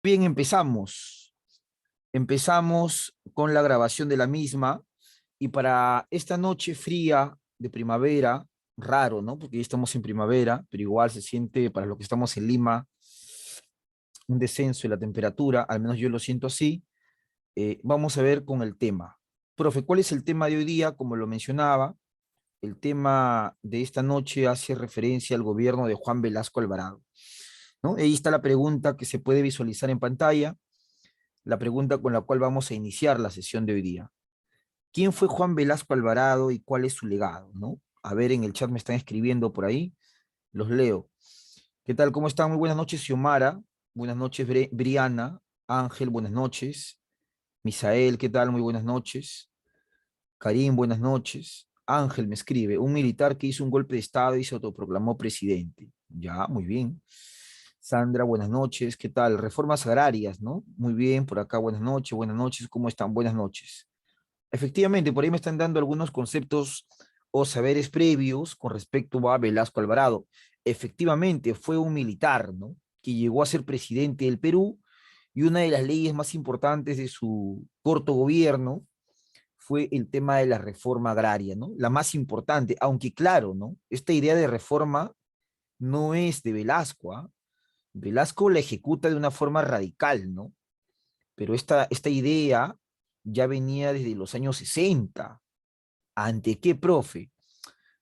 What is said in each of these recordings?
Bien, empezamos. Empezamos con la grabación de la misma y para esta noche fría de primavera, raro, ¿no? Porque ya estamos en primavera, pero igual se siente para los que estamos en Lima un descenso de la temperatura, al menos yo lo siento así. Vamos a ver con el tema. Profe, ¿cuál es el tema de hoy día? Como lo mencionaba, el tema de esta noche hace referencia al gobierno de Juan Velasco Alvarado, ¿no? Ahí está la pregunta que se puede visualizar en pantalla, la pregunta con la cual vamos a iniciar la sesión de hoy día. ¿Quién fue Juan Velasco Alvarado y cuál es su legado? ¿No? A ver, en el chat me están escribiendo por ahí, los leo. ¿Qué tal? ¿Cómo están? Muy buenas noches, Xiomara. Buenas noches, Briana. Ángel, buenas noches. Misael, ¿qué tal? Muy buenas noches. Karim, buenas noches. Ángel me escribe, un militar que hizo un golpe de Estado y se autoproclamó presidente. Ya, muy bien. Sandra, buenas noches. ¿Qué tal? Reformas agrarias, ¿no? Muy bien, por acá, buenas noches, buenas noches. ¿Cómo están? Buenas noches. Efectivamente, por ahí me están dando algunos conceptos o saberes previos con respecto a Velasco Alvarado. Efectivamente, fue un militar, ¿no? Que llegó a ser presidente del Perú y una de las leyes más importantes de su corto gobierno fue el tema de la reforma agraria, ¿no? La más importante, aunque claro, ¿no? Esta idea de reforma no es de Velasco, ¿ah? Velasco la ejecuta de una forma radical, ¿no? Pero esta idea ya venía desde los años 60. ¿Ante qué, profe?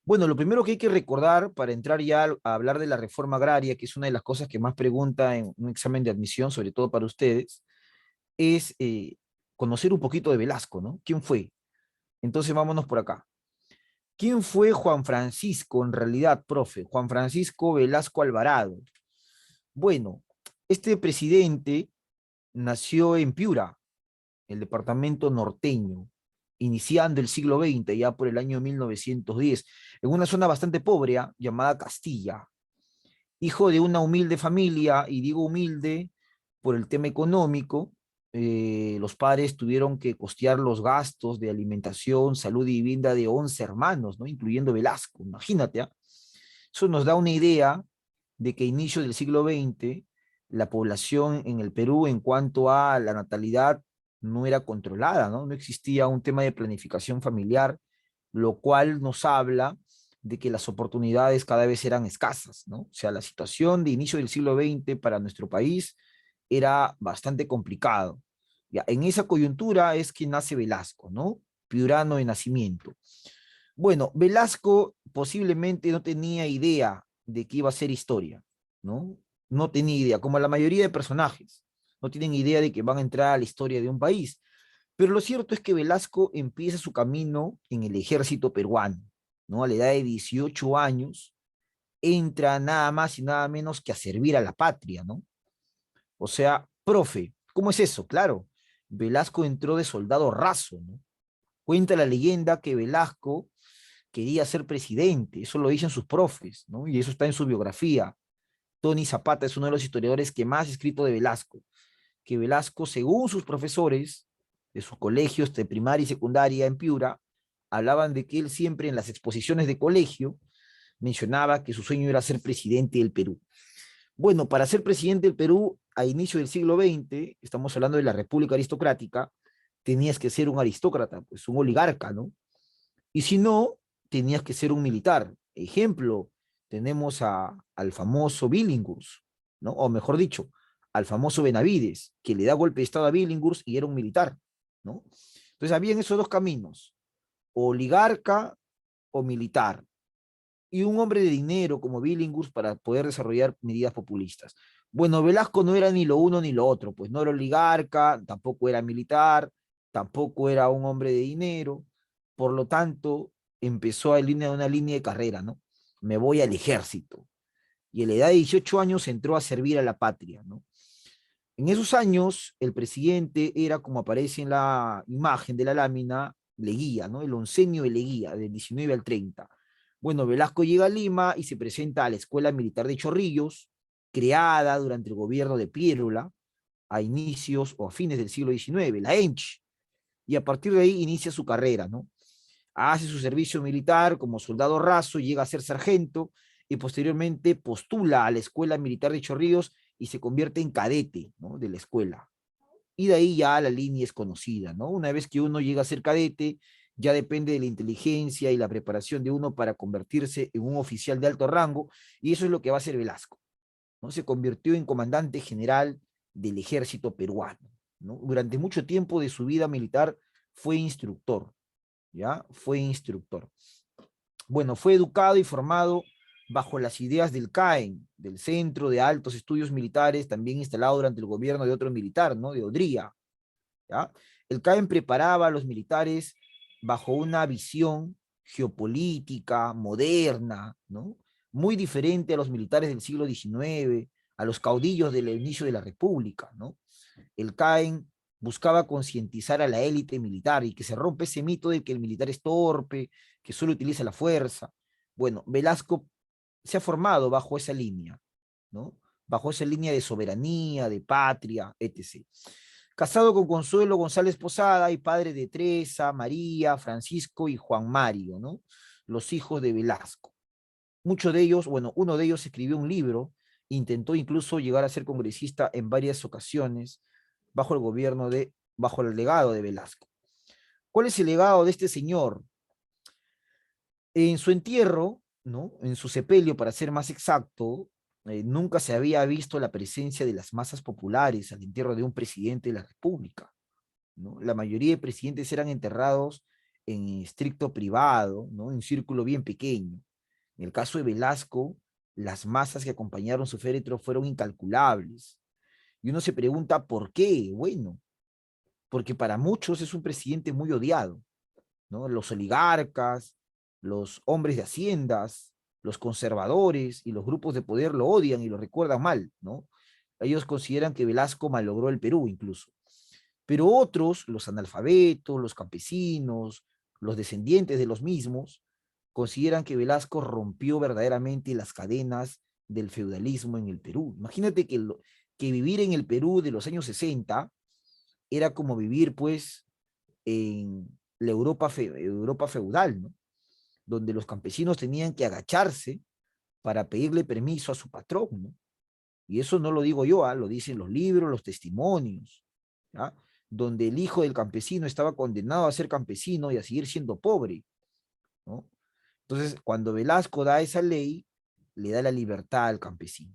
Bueno, lo primero que hay que recordar para entrar ya a hablar de la reforma agraria, que es una de las cosas que más pregunta en un examen de admisión, sobre todo para ustedes, es conocer un poquito de Velasco, ¿no? ¿Quién fue? Entonces vámonos por acá. ¿Quién fue Juan Francisco en realidad, profe? Juan Francisco Velasco Alvarado. Bueno, este presidente nació en Piura, el departamento norteño, iniciando el siglo XX, ya por el año 1910, en una zona bastante pobre llamada Castilla. Hijo de una humilde familia, y digo humilde por el tema económico, los padres tuvieron que costear los gastos de alimentación, salud y vivienda de 11 hermanos, ¿no? Incluyendo Velasco, imagínate. Eso nos da una idea de que a inicios del siglo XX la población en el Perú en cuanto a la natalidad no era controlada, ¿no? No existía un tema de planificación familiar, lo cual nos habla de que las oportunidades cada vez eran escasas, ¿no? O sea, la situación de inicio del siglo XX para nuestro país era bastante complicado. Ya, en esa coyuntura es que nace Velasco, ¿no? Piurano de nacimiento. Bueno, Velasco posiblemente no tenía idea de que iba a ser historia, ¿no? No tenía idea, como la mayoría de personajes, no tienen idea de que van a entrar a la historia de un país. Pero lo cierto es que Velasco empieza su camino en el ejército peruano, ¿no? A la edad de 18 años, entra nada más y nada menos que a servir a la patria, ¿no? O sea, profe, ¿cómo es eso? Claro, Velasco entró de soldado raso, ¿no? Cuenta la leyenda que Velasco quería ser presidente, eso lo dicen sus profes, ¿no? Y eso está en su biografía. Tony Zapata es uno de los historiadores que más ha escrito de Velasco, que Velasco, según sus profesores de sus colegios de primaria y secundaria en Piura, hablaban de que él siempre en las exposiciones de colegio mencionaba que su sueño era ser presidente del Perú. Bueno, para ser presidente del Perú a inicio del siglo XX, estamos hablando de la República Aristocrática, tenías que ser un aristócrata, pues un oligarca, ¿no? Y si no, tenías que ser un militar. Ejemplo, tenemos al famoso Billinghurst, ¿no? O mejor dicho, al famoso Benavides, que le da golpe de estado a Billinghurst y era un militar, ¿no? Entonces habían esos dos caminos, oligarca o militar, y un hombre de dinero como Billinghurst para poder desarrollar medidas populistas. Bueno, Velasco no era ni lo uno ni lo otro, pues no era oligarca, tampoco era militar, tampoco era un hombre de dinero, por lo tanto, empezó a una línea de carrera, ¿no? Me voy al ejército. Y a la edad de 18 años entró a servir a la patria, ¿no? En esos años, el presidente era, como aparece en la imagen de la lámina, Leguía, ¿no? El oncenio de Leguía, del 19 al 30. Bueno, Velasco llega a Lima y se presenta a la Escuela Militar de Chorrillos, creada durante el gobierno de Piérola, a inicios o a fines del siglo XIX, la ENCH, y a partir de ahí inicia su carrera, ¿no? Hace su servicio militar como soldado raso, llega a ser sargento y posteriormente postula a la Escuela Militar de Chorrillos y se convierte en cadete, ¿no?, de la escuela. Y de ahí ya la línea es conocida, ¿no? Una vez que uno llega a ser cadete, ya depende de la inteligencia y la preparación de uno para convertirse en un oficial de alto rango, y eso es lo que va a hacer Velasco, ¿no? Se convirtió en comandante general del ejército peruano, ¿no? Durante mucho tiempo de su vida militar fue instructor, ¿ya? Fue instructor. Bueno, fue educado y formado bajo las ideas del CAEN, del Centro de Altos Estudios Militares, también instalado durante el gobierno de otro militar, ¿no?, de Odría, ¿ya? El CAEN preparaba a los militares bajo una visión geopolítica, moderna, ¿no?, muy diferente a los militares del siglo XIX, a los caudillos del inicio de la República, ¿no? El CAEN buscaba concientizar a la élite militar y que se rompe ese mito de que el militar es torpe, que solo utiliza la fuerza. Bueno, Velasco se ha formado bajo esa línea, ¿no? Bajo esa línea de soberanía, de patria, etc. Casado con Consuelo González Posada y padre de Teresa, María, Francisco y Juan Mario, ¿no?, los hijos de Velasco. Muchos de ellos, bueno, uno de ellos escribió un libro, intentó incluso llegar a ser congresista en varias ocasiones bajo el gobierno de, bajo el legado de Velasco. ¿Cuál es el legado de este señor? En su entierro, ¿no?, en su sepelio, para ser más exacto, nunca se había visto la presencia de las masas populares al entierro de un presidente de la República, ¿no? La mayoría de presidentes eran enterrados en estricto privado, ¿no?, en un círculo bien pequeño. En el caso de Velasco, las masas que acompañaron su féretro fueron incalculables. Y uno se pregunta, ¿por qué? Bueno, porque para muchos es un presidente muy odiado, ¿no? Los oligarcas, los hombres de haciendas, los conservadores y los grupos de poder lo odian y lo recuerdan mal, ¿no? Ellos consideran que Velasco malogró el Perú incluso. Pero otros, los analfabetos, los campesinos, los descendientes de los mismos, consideran que Velasco rompió verdaderamente las cadenas del feudalismo en el Perú. Imagínate que vivir en el Perú de los años 60 era como vivir, pues, en la Europa feudal, ¿no?, donde los campesinos tenían que agacharse para pedirle permiso a su patrón, ¿no? Y eso no lo digo yo, lo dicen los libros, los testimonios, ¿ya?, donde el hijo del campesino estaba condenado a ser campesino y a seguir siendo pobre, ¿no? Entonces, cuando Velasco da esa ley, le da la libertad al campesino,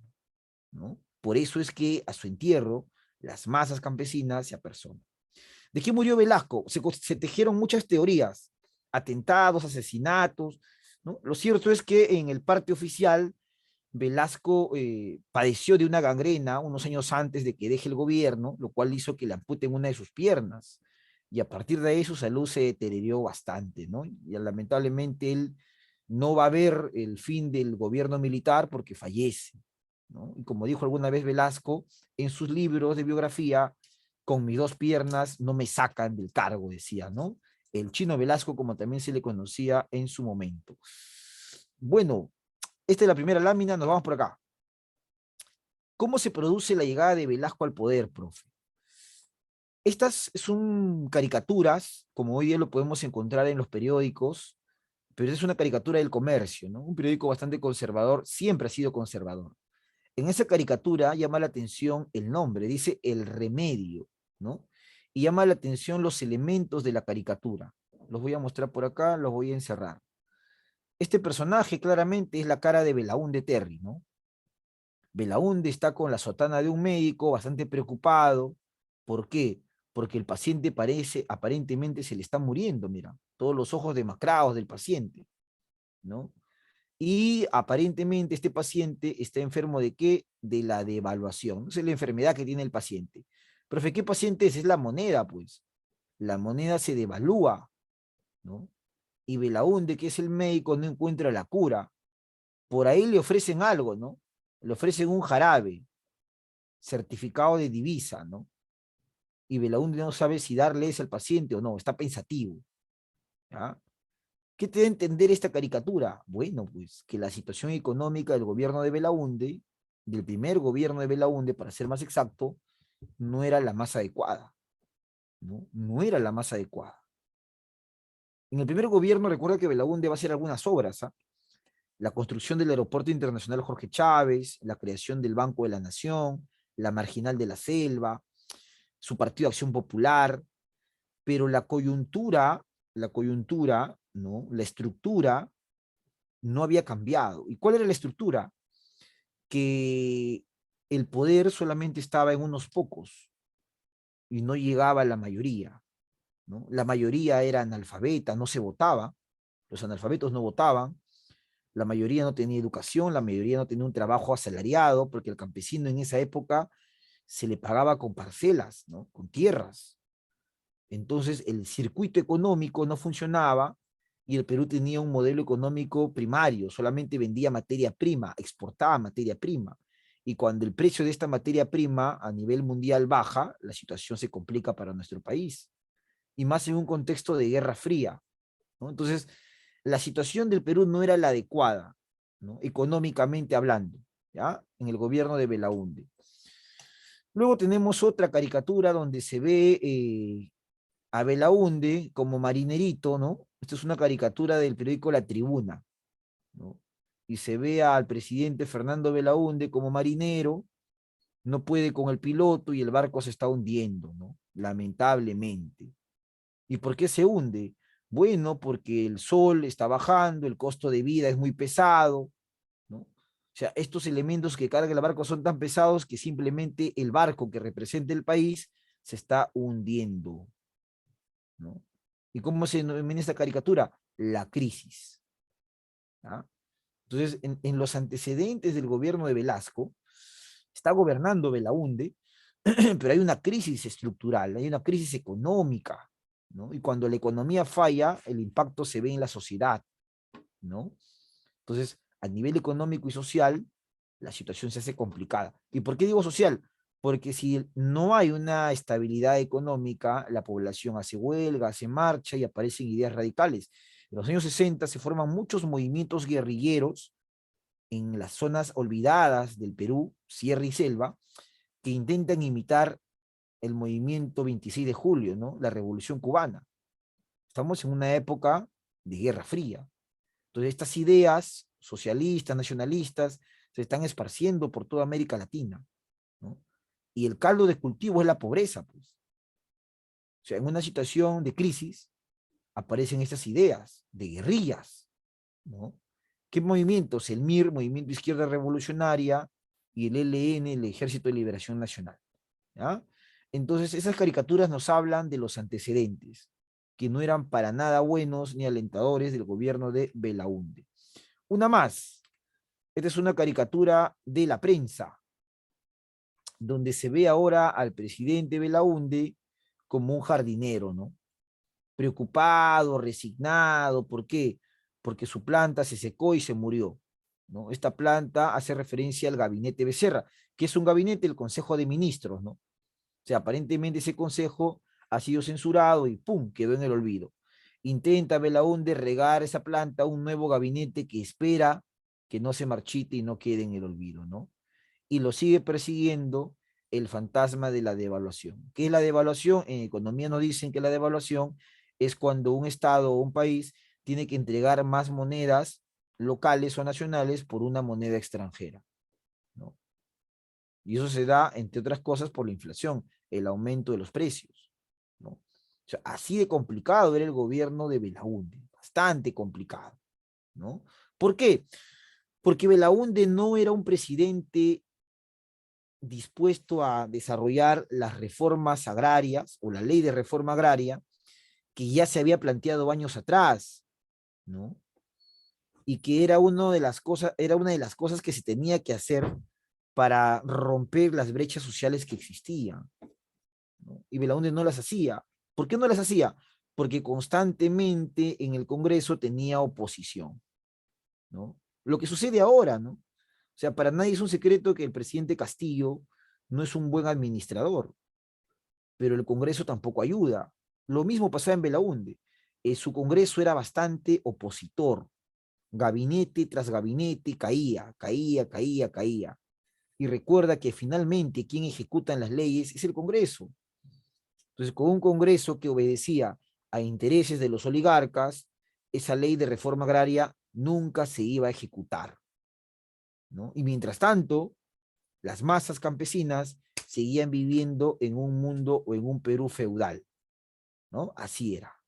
¿no? Por eso es que a su entierro las masas campesinas se apersonan. ¿De qué murió Velasco? Se tejieron muchas teorías, atentados, asesinatos, ¿no? Lo cierto es que en el parte oficial, Velasco padeció de una gangrena unos años antes de que deje el gobierno, lo cual hizo que le amputen una de sus piernas. Y a partir de ahí su salud se deterioró bastante, ¿no? Y lamentablemente él no va a ver el fin del gobierno militar porque fallece, ¿no? Y como dijo alguna vez Velasco en sus libros de biografía, con mis dos piernas no me sacan del cargo, decía, ¿no? El Chino Velasco, como también se le conocía en su momento. Bueno, esta es la primera lámina, nos vamos por acá. ¿Cómo se produce la llegada de Velasco al poder, profe? Estas son caricaturas, como hoy día lo podemos encontrar en los periódicos, pero es una caricatura del Comercio, ¿no? Un periódico bastante conservador, siempre ha sido conservador. En esa caricatura llama la atención el nombre, dice El Remedio, ¿no? Y llama la atención los elementos de la caricatura. Los voy a mostrar por acá, los voy a encerrar. Este personaje claramente es la cara de Belaúnde Terry, ¿no? Belaúnde está con la sotana de un médico, bastante preocupado. ¿Por qué? Porque el paciente aparentemente se le está muriendo, mira, todos los ojos demacrados del paciente, ¿no? Y aparentemente este paciente está enfermo ¿de qué? De la devaluación. Esa es la enfermedad que tiene el paciente. Profe, ¿qué paciente es? Es la moneda, pues. La moneda se devalúa, ¿no? Y Belaúnde, que es el médico, no encuentra la cura. Por ahí le ofrecen algo, ¿no? Le ofrecen un jarabe, certificado de divisa, ¿no? Y Belaúnde no sabe si darle ese al paciente o no, está pensativo, ¿ya? ¿Qué te da a entender esta caricatura? Bueno, pues que la situación económica del gobierno de Belaúnde, del primer gobierno de Belaúnde, para ser más exacto, no era la más adecuada, ¿no? No era la más adecuada. En el primer gobierno, recuerda que Belaúnde va a hacer algunas obras, ¿ah? la construcción del Aeropuerto Internacional Jorge Chávez, la creación del Banco de la Nación, la Marginal de la Selva, su Partido Acción Popular, pero la coyuntura, ¿no? La estructura no había cambiado. ¿Y cuál era la estructura? Que el poder solamente estaba en unos pocos y no llegaba a la mayoría, ¿no? La mayoría era analfabeta, no se votaba, los analfabetos no votaban, la mayoría no tenía educación, la mayoría no tenía un trabajo asalariado, porque el campesino en esa época se le pagaba con parcelas, ¿no? Con tierras. Entonces el circuito económico no funcionaba y el Perú tenía un modelo económico primario, solamente vendía materia prima, exportaba materia prima. Y cuando el precio de esta materia prima a nivel mundial baja, la situación se complica para nuestro país. Y más en un contexto de Guerra Fría, ¿no? Entonces, la situación del Perú no era la adecuada, ¿no? Económicamente hablando, ¿ya? En el gobierno de Belaúnde. Luego tenemos otra caricatura donde se ve a Belaúnde como marinerito, ¿no? Esta es una caricatura del periódico La Tribuna, ¿no? Y se ve al presidente Fernando Belaúnde como marinero, no puede con el piloto y el barco se está hundiendo, ¿no? Lamentablemente. ¿Y por qué se hunde? Bueno, porque el sol está bajando, el costo de vida es muy pesado, ¿no? O sea, estos elementos que carga el barco son tan pesados que simplemente el barco que representa el país se está hundiendo, ¿no? ¿Y cómo se denomina esta caricatura? La crisis. ¿Ah? Entonces, en los antecedentes del gobierno de Velasco, está gobernando Belaúnde, pero hay una crisis estructural, hay una crisis económica, ¿no? Y cuando la economía falla, el impacto se ve en la sociedad, ¿no? Entonces, a nivel económico y social, la situación se hace complicada. ¿Y por qué digo social? Porque si no hay una estabilidad económica, la población hace huelga, hace marcha y aparecen ideas radicales. En los años 60 se forman muchos movimientos guerrilleros en las zonas olvidadas del Perú, sierra y selva, que intentan imitar el movimiento 26 de julio, ¿no? La revolución cubana. Estamos en una época de Guerra Fría. Entonces, estas ideas socialistas, nacionalistas, se están esparciendo por toda América Latina, ¿no? Y el caldo de cultivo es la pobreza, pues. O sea, en una situación de crisis aparecen estas ideas de guerrillas, ¿no? ¿Qué movimientos? El MIR, Movimiento Izquierda Revolucionaria, y el ELN, el Ejército de Liberación Nacional, ¿ya? Entonces, esas caricaturas nos hablan de los antecedentes, que no eran para nada buenos ni alentadores del gobierno de Belaúnde. Una más. Esta es una caricatura de la prensa, donde se ve ahora al presidente Belaúnde como un jardinero, ¿no? Preocupado, resignado. ¿Por qué? Porque su planta se secó y se murió, ¿no? Esta planta hace referencia al gabinete Becerra, que es un gabinete del Consejo de Ministros, ¿no? O sea, aparentemente ese consejo ha sido censurado y ¡pum! Quedó en el olvido. Intenta Belaúnde regar esa planta a un nuevo gabinete que espera que no se marchite y no quede en el olvido, ¿no? Y lo sigue persiguiendo el fantasma de la devaluación. ¿Qué es la devaluación? En economía nos dicen que la devaluación es cuando un estado o un país tiene que entregar más monedas locales o nacionales por una moneda extranjera, ¿no? Y eso se da, entre otras cosas, por la inflación, el aumento de los precios, ¿no? O sea, así de complicado era el gobierno de Belaúnde, bastante complicado, ¿no? ¿Por qué? Porque Belaúnde no era un presidente dispuesto a desarrollar las reformas agrarias o la ley de reforma agraria que ya se había planteado años atrás, ¿no? Y que era una de las cosas que se tenía que hacer para romper las brechas sociales que existían, ¿no? Y Belaúnde no las hacía. ¿Por qué no las hacía? Porque constantemente en el Congreso tenía oposición, ¿no? Lo que sucede ahora, ¿no? O sea, para nadie es un secreto que el presidente Castillo no es un buen administrador, pero el Congreso tampoco ayuda. Lo mismo pasaba en Belaúnde. Su Congreso era bastante opositor. Gabinete tras gabinete caía, caía, caía, caía. Y recuerda que finalmente quien ejecuta las leyes es el Congreso. Entonces, con un Congreso que obedecía a intereses de los oligarcas, esa ley de reforma agraria nunca se iba a ejecutar, ¿no? Y mientras tanto, las masas campesinas seguían viviendo en un mundo o en un Perú feudal, ¿no? Así era.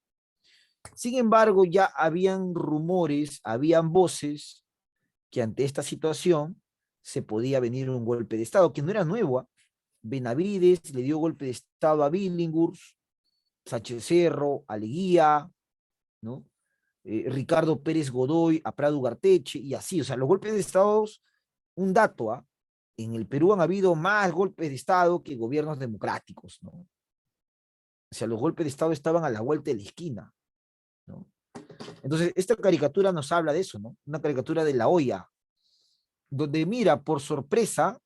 Sin embargo, ya habían rumores, habían voces que ante esta situación se podía venir un golpe de Estado, que no era nuevo. ¿Ah? Benavides le dio golpe de Estado a Billinghurst, Sánchez Cerro, a Leguía, ¿no? Ricardo Pérez Godoy, a Prado Ugarteche, y así, o sea, los golpes de Estado, un dato, ¿ah? En el Perú han habido más golpes de Estado que gobiernos democráticos, ¿no? O sea, los golpes de Estado estaban a la vuelta de la esquina, ¿no? Entonces, esta caricatura nos habla de eso, ¿no? Una caricatura de La Hoya, donde mira, por sorpresa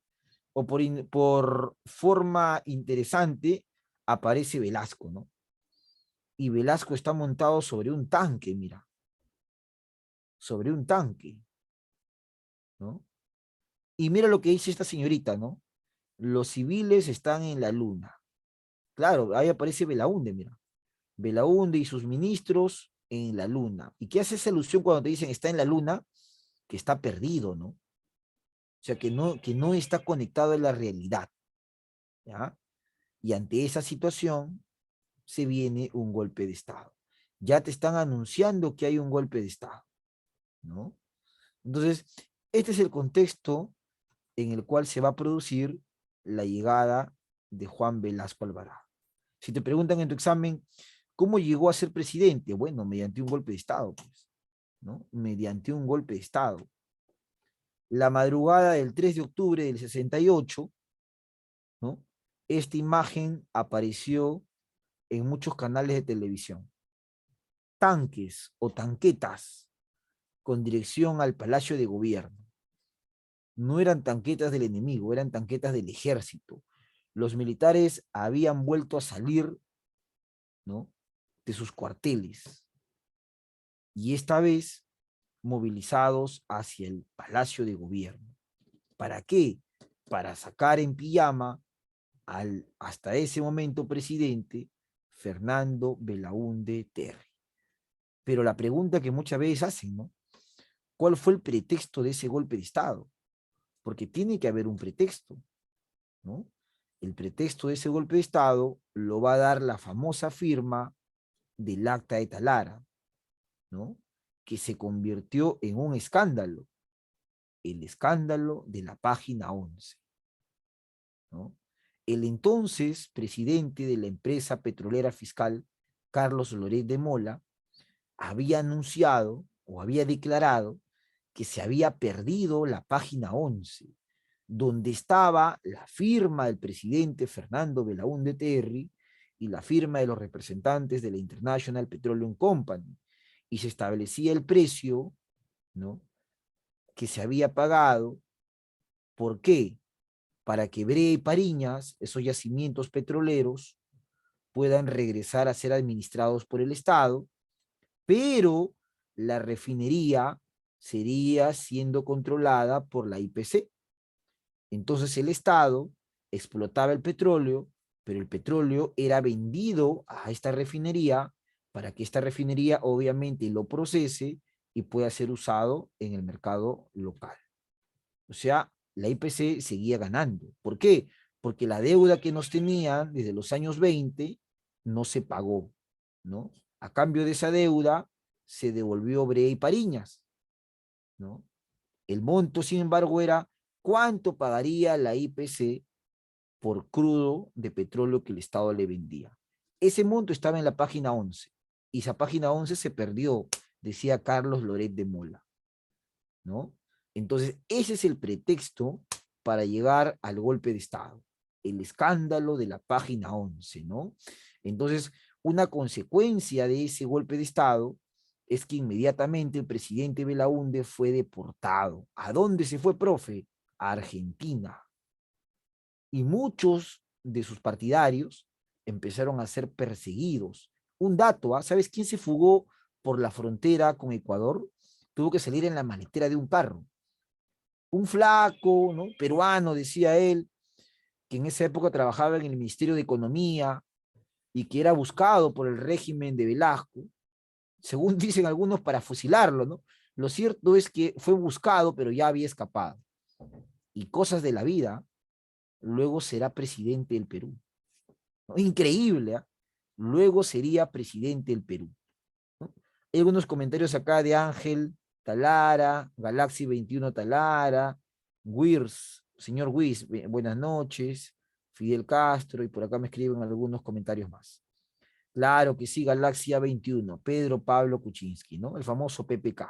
o por forma interesante, aparece Velasco, ¿no? Y Velasco está montado sobre un tanque, mira, sobre un tanque, ¿no? Y mira lo que dice esta señorita, ¿no? Los civiles están en la luna. Claro, ahí aparece Belaúnde, mira. Belaúnde y sus ministros en la luna. ¿Y qué hace esa alusión cuando te dicen está en la luna? Que está perdido, ¿no? O sea, que no está conectado a la realidad, ¿ya? Y ante esa situación se viene un golpe de Estado. Ya te están anunciando que hay un golpe de Estado, ¿no? Entonces, este es el contexto en el cual se va a producir la llegada de Juan Velasco Alvarado. Si te preguntan en tu examen, ¿cómo llegó a ser presidente? Bueno, mediante un golpe de Estado, pues, ¿no? Mediante un golpe de Estado. La madrugada del 3 de octubre del 68, ¿no? Esta imagen apareció en muchos canales de televisión. Tanques o tanquetas con dirección al Palacio de Gobierno. No eran tanquetas del enemigo, eran tanquetas del ejército. Los militares habían vuelto a salir, ¿no? De sus cuarteles. Y esta vez movilizados hacia el Palacio de Gobierno. ¿Para qué? Para sacar en pijama al hasta ese momento presidente Fernando Belaúnde Terry. Pero la pregunta que muchas veces hacen, ¿no? ¿Cuál fue el pretexto de ese golpe de Estado? Porque tiene que haber un pretexto, ¿no? El pretexto de ese golpe de Estado lo va a dar la famosa firma del Acta de Talara, ¿no? Que se convirtió en un escándalo, el escándalo de la página 11, ¿no? El entonces presidente de la empresa petrolera fiscal, Carlos Loret de Mola, había anunciado o había declarado que se había perdido la página 11, donde estaba la firma del presidente Fernando Belaúnde Terry y la firma de los representantes de la International Petroleum Company, y se establecía el precio, ¿no?, que se había pagado. ¿Por qué? Para que Brea y Pariñas, esos yacimientos petroleros, puedan regresar a ser administrados por el Estado, pero la refinería sería siendo controlada por la IPC. Entonces el Estado explotaba el petróleo, pero el petróleo era vendido a esta refinería para que esta refinería obviamente lo procese y pueda ser usado en el mercado local. O sea, la IPC seguía ganando. ¿Por qué? Porque la deuda que nos tenían desde los años 20 no se pagó, ¿no? A cambio de esa deuda se devolvió Brea y Pariñas, ¿no? El monto, sin embargo, era cuánto pagaría la IPC por crudo de petróleo que el Estado le vendía. Ese monto estaba en la página 11, y esa página 11 se perdió, decía Carlos Loret de Mola, ¿no? Entonces, ese es el pretexto para llegar al golpe de Estado, el escándalo de la página 11, ¿no? Entonces, una consecuencia de ese golpe de Estado es que inmediatamente el presidente Belaúnde fue deportado. ¿A dónde se fue, profe? A Argentina. Y muchos de sus partidarios empezaron a ser perseguidos. Un dato, ¿ah? ¿Sabes quién se fugó por la frontera con Ecuador? Tuvo que salir en la maletera de un carro. Un flaco, ¿no?, peruano, decía él, que en esa época trabajaba en el Ministerio de Economía y que era buscado por el régimen de Velasco, según dicen algunos, para fusilarlo, ¿no? Lo cierto es que fue buscado, pero ya había escapado. Y cosas de la vida, luego será presidente del Perú. ¿No? Increíble, ¿eh? Luego sería presidente del Perú. ¿No? Hay algunos comentarios acá de Ángel Talara, Galaxy 21 Talara, Wirs, señor Wirs, buenas noches, Fidel Castro, y por acá me escriben algunos comentarios más. Claro que sí, Galaxia 21, Pedro Pablo Kuczynski, ¿no? El famoso PPK.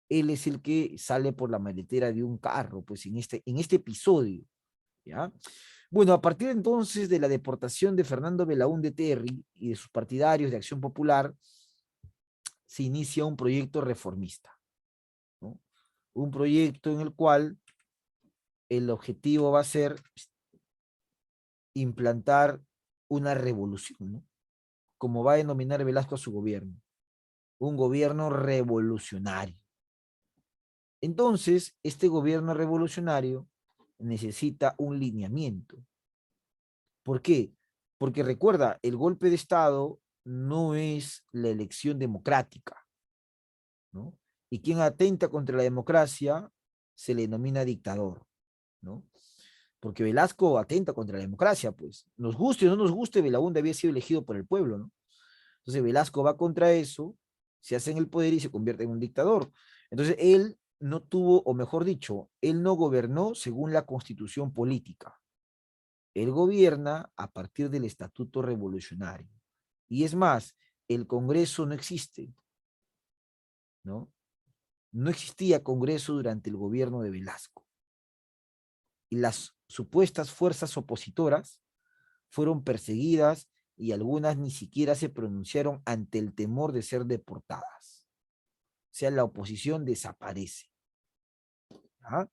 Él es el que sale por la maletera de un carro, pues en este episodio, ¿ya? Bueno, a partir entonces de la deportación de Fernando Belaúnde Terry y de sus partidarios de Acción Popular, se inicia un proyecto reformista, ¿no? Un proyecto en el cual el objetivo va a ser implantar una revolución, ¿no? Como va a denominar Velasco a su gobierno, un gobierno revolucionario. Entonces, este gobierno revolucionario necesita un lineamiento. ¿Por qué? Porque recuerda, el golpe de Estado no es la elección democrática, ¿no? Y quien atenta contra la democracia se le denomina dictador, ¿no? Porque Velasco atenta contra la democracia, pues. Nos guste o no nos guste, Belaúnde había sido elegido por el pueblo, ¿no? Entonces Velasco va contra eso, se hace en el poder y se convierte en un dictador. Entonces él no tuvo, o mejor dicho, él no gobernó según la constitución política. Él gobierna a partir del estatuto revolucionario. Y es más, el Congreso no existe, ¿no? No existía Congreso durante el gobierno de Velasco. Y las supuestas fuerzas opositoras fueron perseguidas y algunas ni siquiera se pronunciaron ante el temor de ser deportadas. O sea, la oposición desaparece. ¿Ah?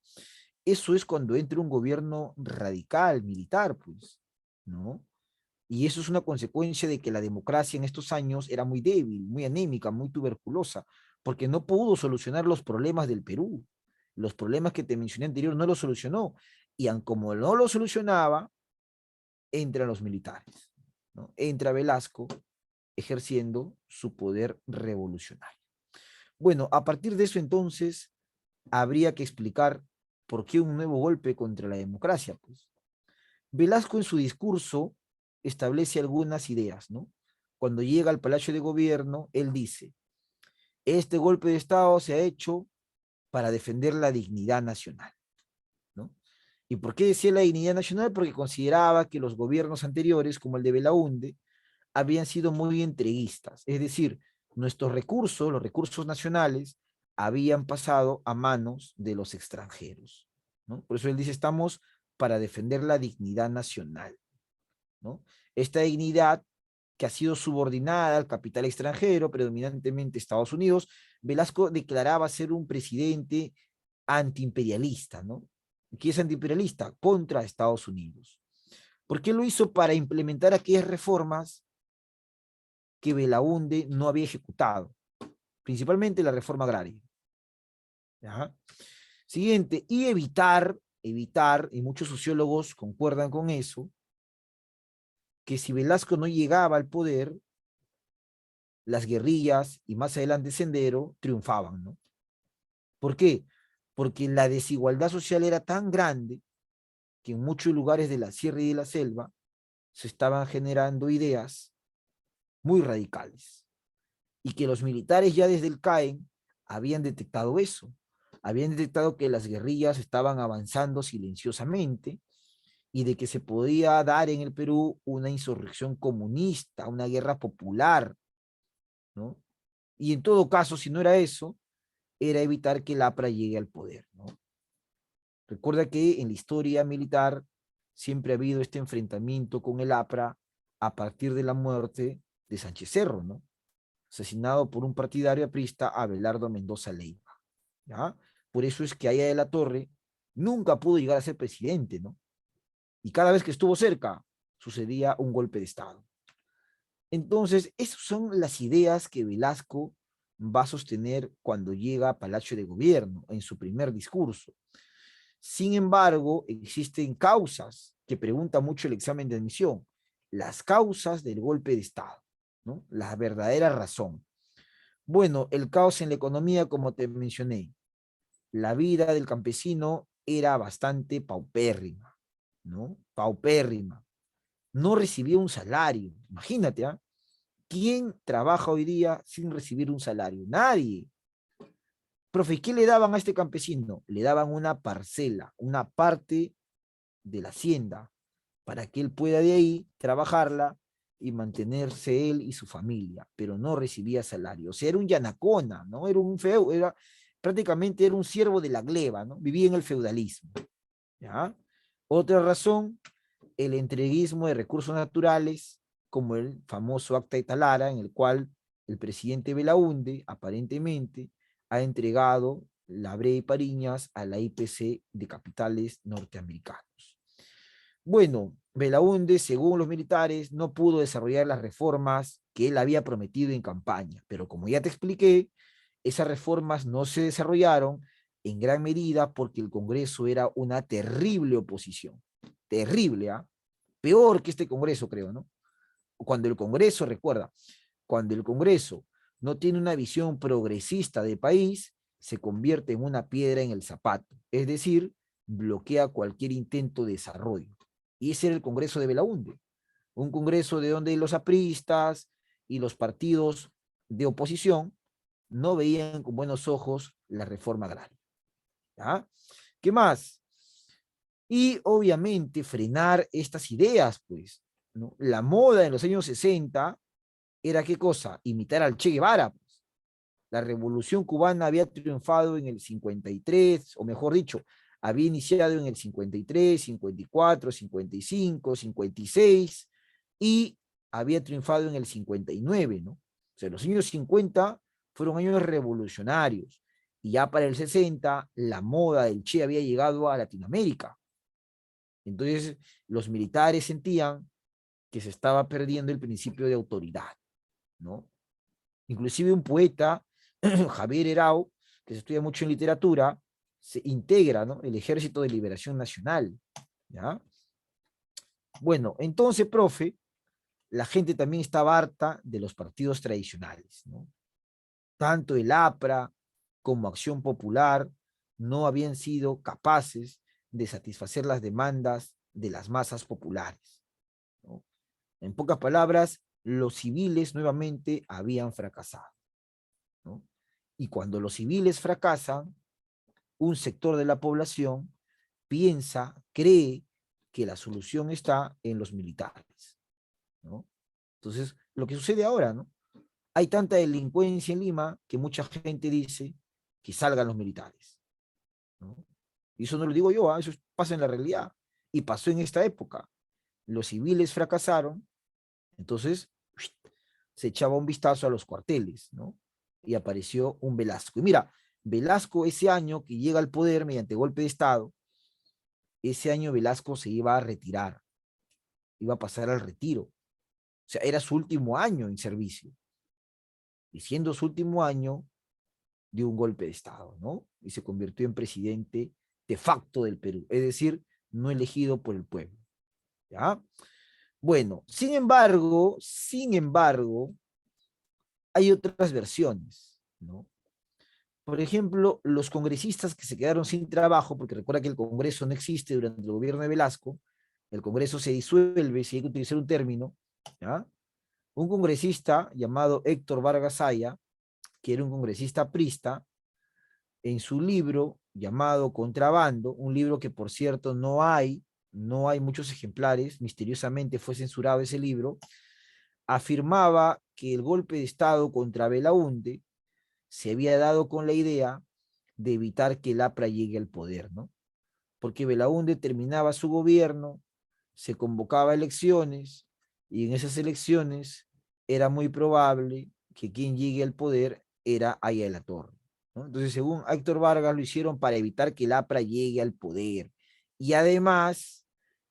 Eso es cuando entra un gobierno radical, militar, pues, ¿no? Y eso es una consecuencia de que la democracia en estos años era muy débil, muy anémica, muy tuberculosa, porque no pudo solucionar los problemas del Perú. Los problemas que te mencioné anterior no los solucionó. Y como no lo solucionaba, entran los militares, ¿no? Entra Velasco ejerciendo su poder revolucionario. Bueno, a partir de eso entonces habría que explicar por qué un nuevo golpe contra la democracia. Pues Velasco en su discurso establece algunas ideas, ¿no? Cuando llega al Palacio de Gobierno, él dice, este golpe de Estado se ha hecho para defender la dignidad nacional, ¿no? ¿Y por qué decía la dignidad nacional? Porque consideraba que los gobiernos anteriores, como el de Belaúnde, habían sido muy entreguistas, es decir, nuestros recursos, los recursos nacionales, habían pasado a manos de los extranjeros, ¿no? Por eso él dice, estamos para defender la dignidad nacional, ¿no? Esta dignidad que ha sido subordinada al capital extranjero, predominantemente Estados Unidos, Velasco declaraba ser un presidente antiimperialista, ¿no? ¿Qué es antiimperialista? Contra Estados Unidos. ¿Por qué lo hizo? Para implementar aquellas reformas que Belaúnde no había ejecutado, principalmente la reforma agraria. ¿Ya? Siguiente, y evitar, y muchos sociólogos concuerdan con eso, que si Velasco no llegaba al poder, las guerrillas y más adelante Sendero triunfaban, ¿no? ¿Por qué? Porque la desigualdad social era tan grande que en muchos lugares de la sierra y de la selva se estaban generando ideas muy radicales y que los militares ya desde el CAEN habían detectado eso, habían detectado que las guerrillas estaban avanzando silenciosamente y de que se podía dar en el Perú una insurrección comunista, una guerra popular, ¿no? Y en todo caso, si no era eso, era evitar que el APRA llegue al poder, ¿no? Recuerda que en la historia militar siempre ha habido este enfrentamiento con el APRA a partir de la muerte de Sánchez Cerro, ¿no? Asesinado por un partidario aprista, Abelardo Mendoza Leiva, ¿ya? Por eso es que Aya de la Torre nunca pudo llegar a ser presidente, ¿no? Y cada vez que estuvo cerca, sucedía un golpe de Estado. Entonces, esas son las ideas que Velasco va a sostener cuando llega a Palacio de Gobierno, en su primer discurso. Sin embargo, existen causas que pregunta mucho el examen de admisión, las causas del golpe de Estado, ¿no? La verdadera razón. Bueno, el caos en la economía, como te mencioné, la vida del campesino era bastante paupérrima, ¿no? Paupérrima. No recibía un salario. Imagínate, ¿ah? ¿Quién trabaja hoy día sin recibir un salario? Nadie. Profe, ¿y qué le daban a este campesino? Le daban una parcela, una parte de la hacienda, para que él pueda de ahí trabajarla y mantenerse él y su familia, pero no recibía salario. O sea, era un yanacona, ¿no? Era un feo, era prácticamente era un siervo de la gleba, ¿no? Vivía en el feudalismo, ¿ya? Otra razón, el entreguismo de recursos naturales, como el famoso Acta de Talara, en el cual el presidente Belaúnde, aparentemente, ha entregado la Bre y Pariñas a la IPC de capitales norteamericanos. Bueno, Belaúnde, según los militares, no pudo desarrollar las reformas que él había prometido en campaña, pero como ya te expliqué, esas reformas no se desarrollaron en gran medida porque el Congreso era una terrible oposición. Terrible, ¿ah? Peor que este Congreso, creo, ¿no? Cuando el Congreso, recuerda, cuando el Congreso no tiene una visión progresista de país, se convierte en una piedra en el zapato, es decir, bloquea cualquier intento de desarrollo. Y ese era el Congreso de Belaúnde, un Congreso de donde los apristas y los partidos de oposición no veían con buenos ojos la reforma agraria. ¿Ya? ¿Qué más? Y obviamente frenar estas ideas, pues, ¿no? La moda en los años 60 era qué cosa, imitar al Che Guevara, pues. La revolución cubana había triunfado en el 53, o mejor dicho, había iniciado en el 53, 54, 55, 56, y había triunfado en el 59, ¿no? O sea, los años 50 fueron años revolucionarios, y ya para el 60 la moda del Che había llegado a Latinoamérica. Entonces, los militares sentían que se estaba perdiendo el principio de autoridad, ¿no? Inclusive un poeta, Javier Herao, que se estudia mucho en literatura, se integra, ¿no? El Ejército de Liberación Nacional, ¿ya? Bueno, entonces, profe, la gente también estaba harta de los partidos tradicionales, ¿no? Tanto el APRA como Acción Popular no habían sido capaces de satisfacer las demandas de las masas populares, ¿no? En pocas palabras, los civiles nuevamente habían fracasado, ¿no? Y cuando los civiles fracasan, un sector de la población piensa, cree que la solución está en los militares, ¿no? Entonces, lo que sucede ahora, ¿no? Hay tanta delincuencia en Lima que mucha gente dice que salgan los militares, ¿no? Y eso no lo digo yo, ¿eh? Eso pasa en la realidad. Y pasó en esta época. Los civiles fracasaron, entonces se echaba un vistazo a los cuarteles, ¿no? Y apareció un Velasco. Y mira, Velasco ese año que llega al poder mediante golpe de Estado, ese año Velasco se iba a retirar, iba a pasar al retiro. O sea, era su último año en servicio. Y siendo su último año, dio un golpe de Estado, ¿no? Y se convirtió en presidente de facto del Perú, es decir, no elegido por el pueblo, ¿ya? Bueno, sin embargo, hay otras versiones, ¿no? Por ejemplo, los congresistas que se quedaron sin trabajo, porque recuerda que el Congreso no existe durante el gobierno de Velasco, el Congreso se disuelve, si hay que utilizar un término, ¿ya? Un congresista llamado Héctor Vargas Saya, que era un congresista prista, en su libro llamado Contrabando, un libro que por cierto no hay muchos ejemplares, misteriosamente fue censurado ese libro, afirmaba que el golpe de Estado contra Belaúnde se había dado con la idea de evitar que el APRA llegue al poder, ¿no? Porque Belaúnde terminaba su gobierno, se convocaba elecciones, y en esas elecciones era muy probable que quien llegue al poder era Aya de la Torre, ¿no? Entonces, según Héctor Vargas, lo hicieron para evitar que el APRA llegue al poder, y además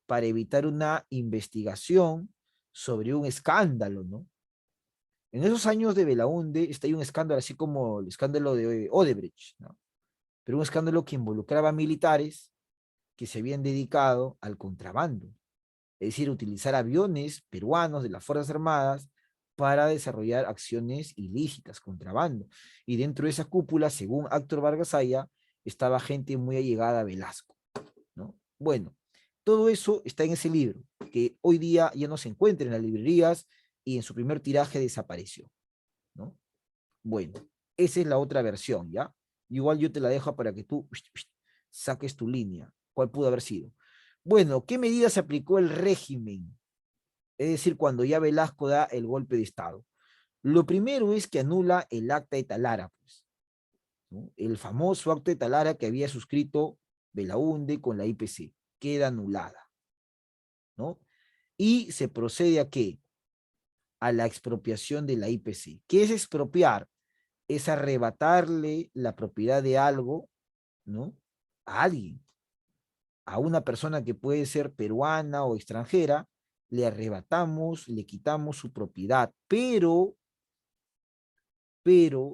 para evitar una investigación sobre un escándalo, ¿no? En esos años de Belaúnde está ahí un escándalo, así como el escándalo de Odebrecht, ¿no? Pero un escándalo que involucraba militares que se habían dedicado al contrabando, es decir, utilizar aviones peruanos de las Fuerzas Armadas para desarrollar acciones ilícitas, contrabando. Y dentro de esa cúpula, según Héctor Vargasaya, estaba gente muy allegada a Velasco, ¿no? Bueno, todo eso está en ese libro, que hoy día ya no se encuentra en las librerías y en su primer tiraje desapareció, ¿no? Bueno, esa es la otra versión, ¿ya? Igual yo te la dejo para que tú saques tu línea. ¿Cuál pudo haber sido? Bueno, ¿qué medidas aplicó el régimen? Es decir, cuando ya Velasco da el golpe de Estado. Lo primero es que anula el acta de Talara, pues, ¿no? El famoso acta de Talara que había suscrito Belaúnde con la IPC. Queda anulada, ¿no? Y se procede a qué? A la expropiación de la IPC. ¿Qué es expropiar? Es arrebatarle la propiedad de algo, ¿no? A alguien, a una persona que puede ser peruana o extranjera, le arrebatamos, le quitamos su propiedad, pero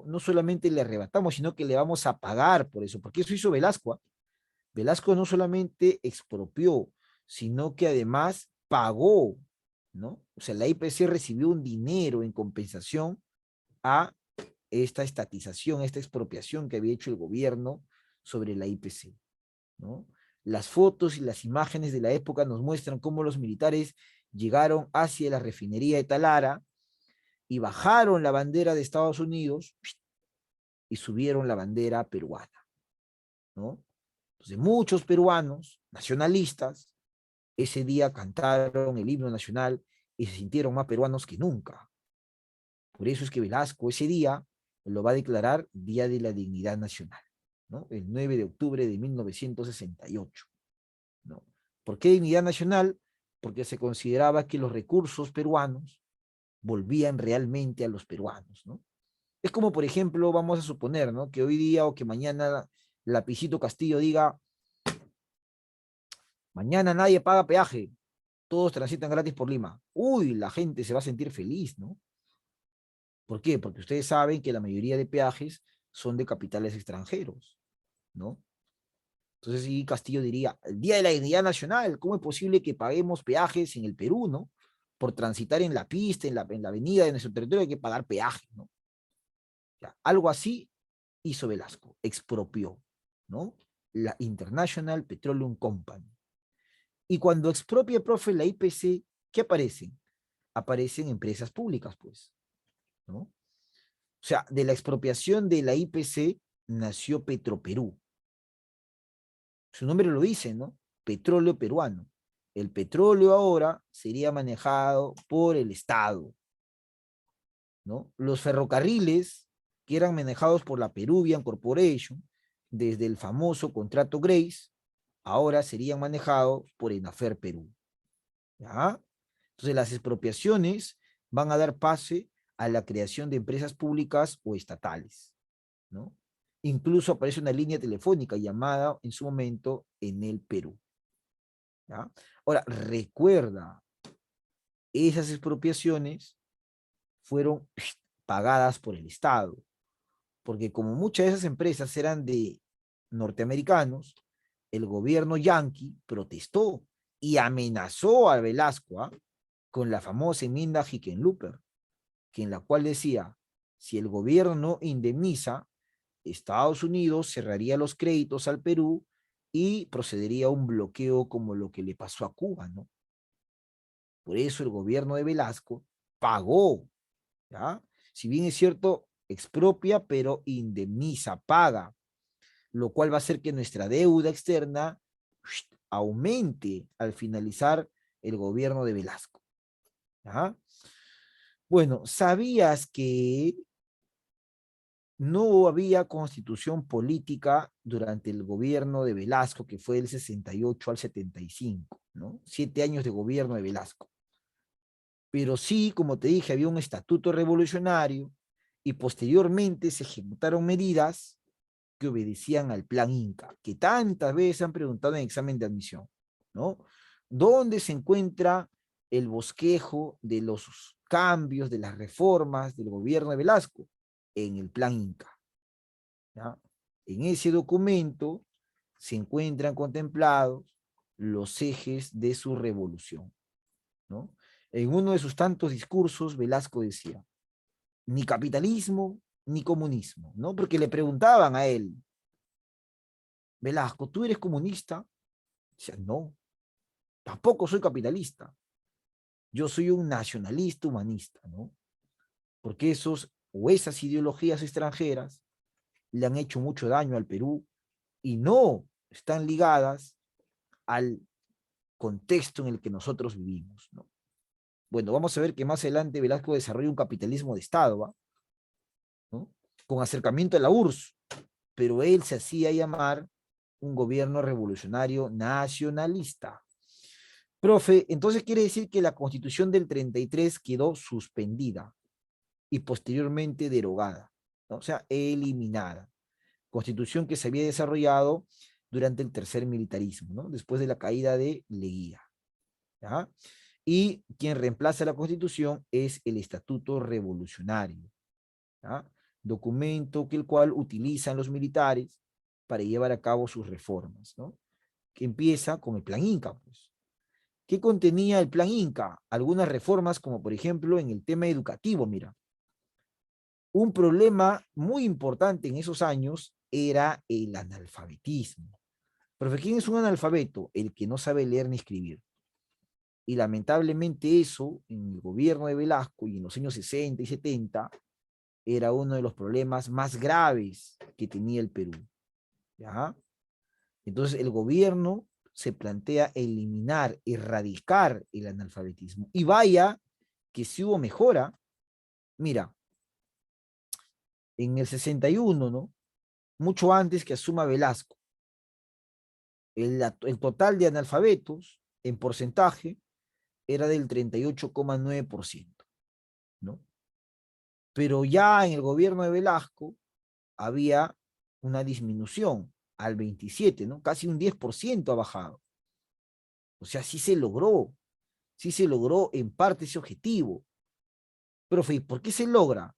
no solamente le arrebatamos, sino que le vamos a pagar por eso, porque eso hizo Velasco. ¿Ah? Velasco no solamente expropió, sino que además pagó, ¿no? O sea, la IPC recibió un dinero en compensación a esta estatización, esta expropiación que había hecho el gobierno sobre la IPC, ¿no? Las fotos y las imágenes de la época nos muestran cómo los militares llegaron hacia la refinería de Talara y bajaron la bandera de Estados Unidos y subieron la bandera peruana, ¿no? Entonces, muchos peruanos nacionalistas ese día cantaron el himno nacional y se sintieron más peruanos que nunca. Por eso es que Velasco ese día lo va a declarar Día de la Dignidad Nacional, ¿no? El 9 de octubre de 1968, ¿no? ¿Por qué dignidad nacional? Porque se consideraba que los recursos peruanos volvían realmente a los peruanos, ¿no? Es como, por ejemplo, vamos a suponer, ¿no? Que hoy día o que mañana Lapicito Castillo diga, mañana nadie paga peaje, todos transitan gratis por Lima. Uy, la gente se va a sentir feliz, ¿no? ¿Por qué? Porque ustedes saben que la mayoría de peajes son de capitales extranjeros, ¿no? Entonces, sí, Castillo diría, el Día de la Dignidad Nacional, ¿cómo es posible que paguemos peajes en el Perú, ¿no? Por transitar en la pista, en la avenida de nuestro territorio hay que pagar peaje, ¿no? Ya, algo así hizo Velasco, expropió, ¿no? La International Petroleum Company. Y cuando expropia, profe, la IPC, ¿qué aparecen? Aparecen empresas públicas, pues, ¿no? O sea, de la expropiación de la IPC nació Petroperú. Su nombre lo dice, ¿no? Petróleo peruano. El petróleo ahora sería manejado por el Estado, ¿no? Los ferrocarriles, que eran manejados por la Peruvian Corporation, desde el famoso contrato Grace, ahora serían manejados por Enafer Perú, ¿ya? Entonces las expropiaciones van a dar pase a la creación de empresas públicas o estatales, ¿no? Incluso aparece una línea telefónica llamada en su momento en el Perú, ¿ya? Ahora, recuerda, esas expropiaciones fueron pagadas por el Estado, porque como muchas de esas empresas eran de norteamericanos, el gobierno yanqui protestó y amenazó a Velasco, ¿ah? Con la famosa enmienda Hickenlooper, que en la cual decía, si el gobierno no indemniza, Estados Unidos cerraría los créditos al Perú y procedería a un bloqueo como lo que le pasó a Cuba, ¿no? Por eso el gobierno de Velasco pagó, ¿ya? Si bien es cierto, expropia, pero indemniza, paga, lo cual va a hacer que nuestra deuda externa aumente al finalizar el gobierno de Velasco, ¿ya? Bueno, ¿sabías que no había constitución política durante el gobierno de Velasco, que fue del 68 al 75, ¿no? 7 años de gobierno de Velasco. Pero sí, como te dije, había un estatuto revolucionario y posteriormente se ejecutaron medidas que obedecían al plan Inca, que tantas veces han preguntado en examen de admisión, ¿no? ¿Dónde se encuentra el bosquejo de los cambios, de las reformas del gobierno de Velasco? En el plan Inca, ¿ya? En ese documento se encuentran contemplados los ejes de su revolución, ¿no? En uno de sus tantos discursos, Velasco decía, ni capitalismo ni comunismo, ¿no? Porque le preguntaban a él, Velasco, ¿tú eres comunista? Decía, no, tampoco soy capitalista. Yo soy un nacionalista humanista, ¿no? Porque esos o esas ideologías extranjeras le han hecho mucho daño al Perú y no están ligadas al contexto en el que nosotros vivimos, ¿no? Bueno, vamos a ver que más adelante Velasco desarrolla un capitalismo de Estado, ¿va? ¿No? Con acercamiento a la URSS, pero él se hacía llamar un gobierno revolucionario nacionalista. Profe, entonces quiere decir que la Constitución del 33 quedó suspendida y posteriormente derogada, ¿no? O sea, eliminada. Constitución que se había desarrollado durante el tercer militarismo, ¿no? Después de la caída de Leguía. ¿Ya? Y quien reemplaza la Constitución es el Estatuto Revolucionario, ¿ya? Documento que el cual utilizan los militares para llevar a cabo sus reformas, ¿no? Que empieza con el Plan Inca, pues. ¿Qué contenía el Plan Inca? Algunas reformas, como por ejemplo en el tema educativo, mira. Un problema muy importante en esos años era el analfabetismo. Pero ¿quién es un analfabeto? El que no sabe leer ni escribir. Y lamentablemente eso, en el gobierno de Velasco y en los años 60 y 70, era uno de los problemas más graves que tenía el Perú. ¿Ya? Entonces el gobierno se plantea eliminar, erradicar el analfabetismo. Y vaya que si hubo mejora, mira, en el 61, ¿no? Mucho antes que asuma Velasco, el total de analfabetos en porcentaje era del 38,9%, ¿no? Pero ya en el gobierno de Velasco había una disminución al 27, ¿no? Casi un 10% ha bajado. O sea, sí se logró en parte ese objetivo. Profe, ¿por qué se logra?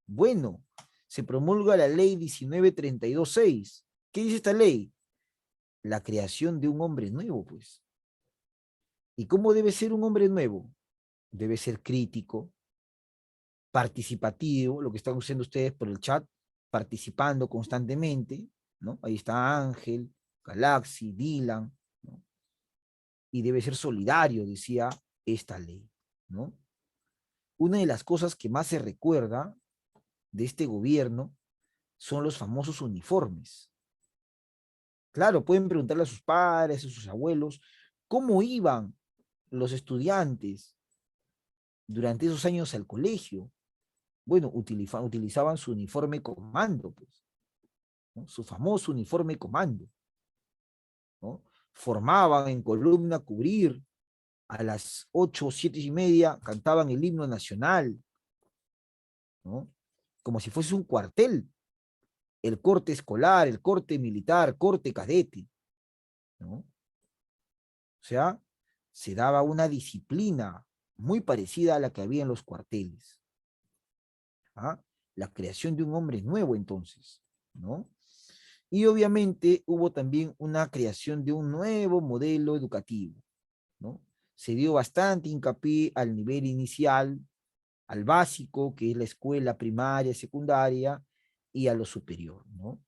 Bueno, se promulga la ley 1932-6. ¿Qué dice esta ley? La creación de un hombre nuevo, pues. ¿Y cómo debe ser un hombre nuevo? Debe ser crítico, participativo, lo que están usando ustedes por el chat, participando constantemente, ¿no? Ahí está Ángel, Galaxy, Dylan, ¿no? Y debe ser solidario, decía esta ley, ¿no? Una de las cosas que más se recuerda de este gobierno son los famosos uniformes. Claro, pueden preguntarle a sus padres, a sus abuelos, cómo iban los estudiantes durante esos años al colegio. Bueno, utilizaban su uniforme comando, pues, ¿no? Su famoso uniforme comando, ¿no? Formaban en columna a cubrir, a las 8 7 y media cantaban el himno nacional, ¿no? Como si fuese un cuartel, el corte escolar, el corte militar, corte cadete, ¿no? O sea, se daba una disciplina muy parecida a la que había en los cuarteles. ¿Ah? La creación de un hombre nuevo entonces, ¿no? Y obviamente hubo también una creación de un nuevo modelo educativo, ¿no? Se dio bastante hincapié al nivel inicial, al básico, que es la escuela primaria, secundaria, y a lo superior, ¿no?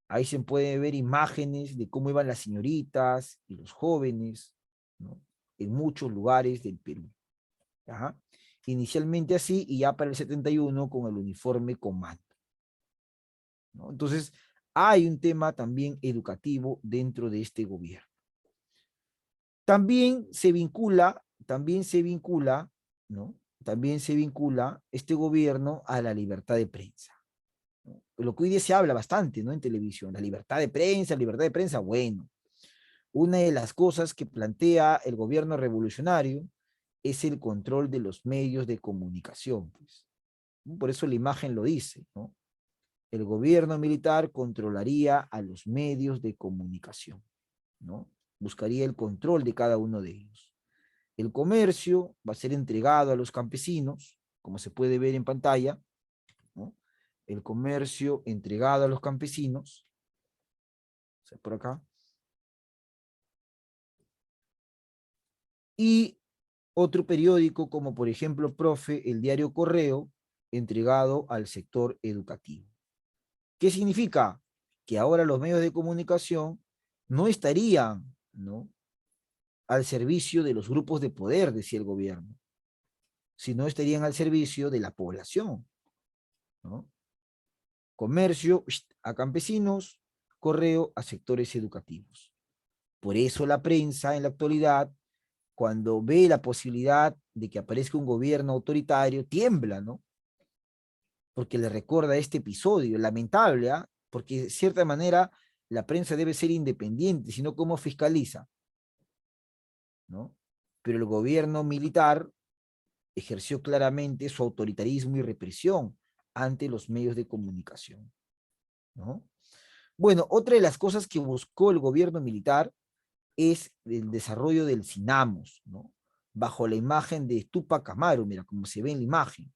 Ahí se puede ver imágenes de cómo iban las señoritas y los jóvenes, ¿no? En muchos lugares del Perú. ¿Ya? Inicialmente así, y ya para el 71 con el uniforme comando, ¿no? Entonces, hay un tema también educativo dentro de este gobierno. También se vincula, ¿no? También se vincula este gobierno a la libertad de prensa, ¿no? Lo que hoy día se habla bastante, ¿no? En televisión, la libertad de prensa, bueno. Una de las cosas que plantea el gobierno revolucionario es el control de los medios de comunicación, pues. Por eso la imagen lo dice, ¿no? El gobierno militar controlaría a los medios de comunicación, ¿no? Buscaría el control de cada uno de ellos. El comercio va a ser entregado a los campesinos, como se puede ver en pantalla, ¿no? El comercio entregado a los campesinos, o sea, por acá. Y otro periódico como por ejemplo, profe, el diario Correo, entregado al sector educativo. ¿Qué significa? Que ahora los medios de comunicación no estarían, ¿no?, al servicio de los grupos de poder, decía el gobierno, sino estarían al servicio de la población, ¿no? Comercio a campesinos, correo a sectores educativos. Por eso la prensa en la actualidad, cuando ve la posibilidad de que aparezca un gobierno autoritario, tiembla, ¿no? Porque le recuerda este episodio lamentable, ¿ah? Porque de cierta manera la prensa debe ser independiente, sino cómo fiscaliza, ¿no? Pero el gobierno militar ejerció claramente su autoritarismo y represión ante los medios de comunicación, ¿no? Bueno, otra de las cosas que buscó el gobierno militar es el desarrollo del SINAMOS, ¿no? Bajo la imagen de Tupac Amaru, mira, como se ve en la imagen.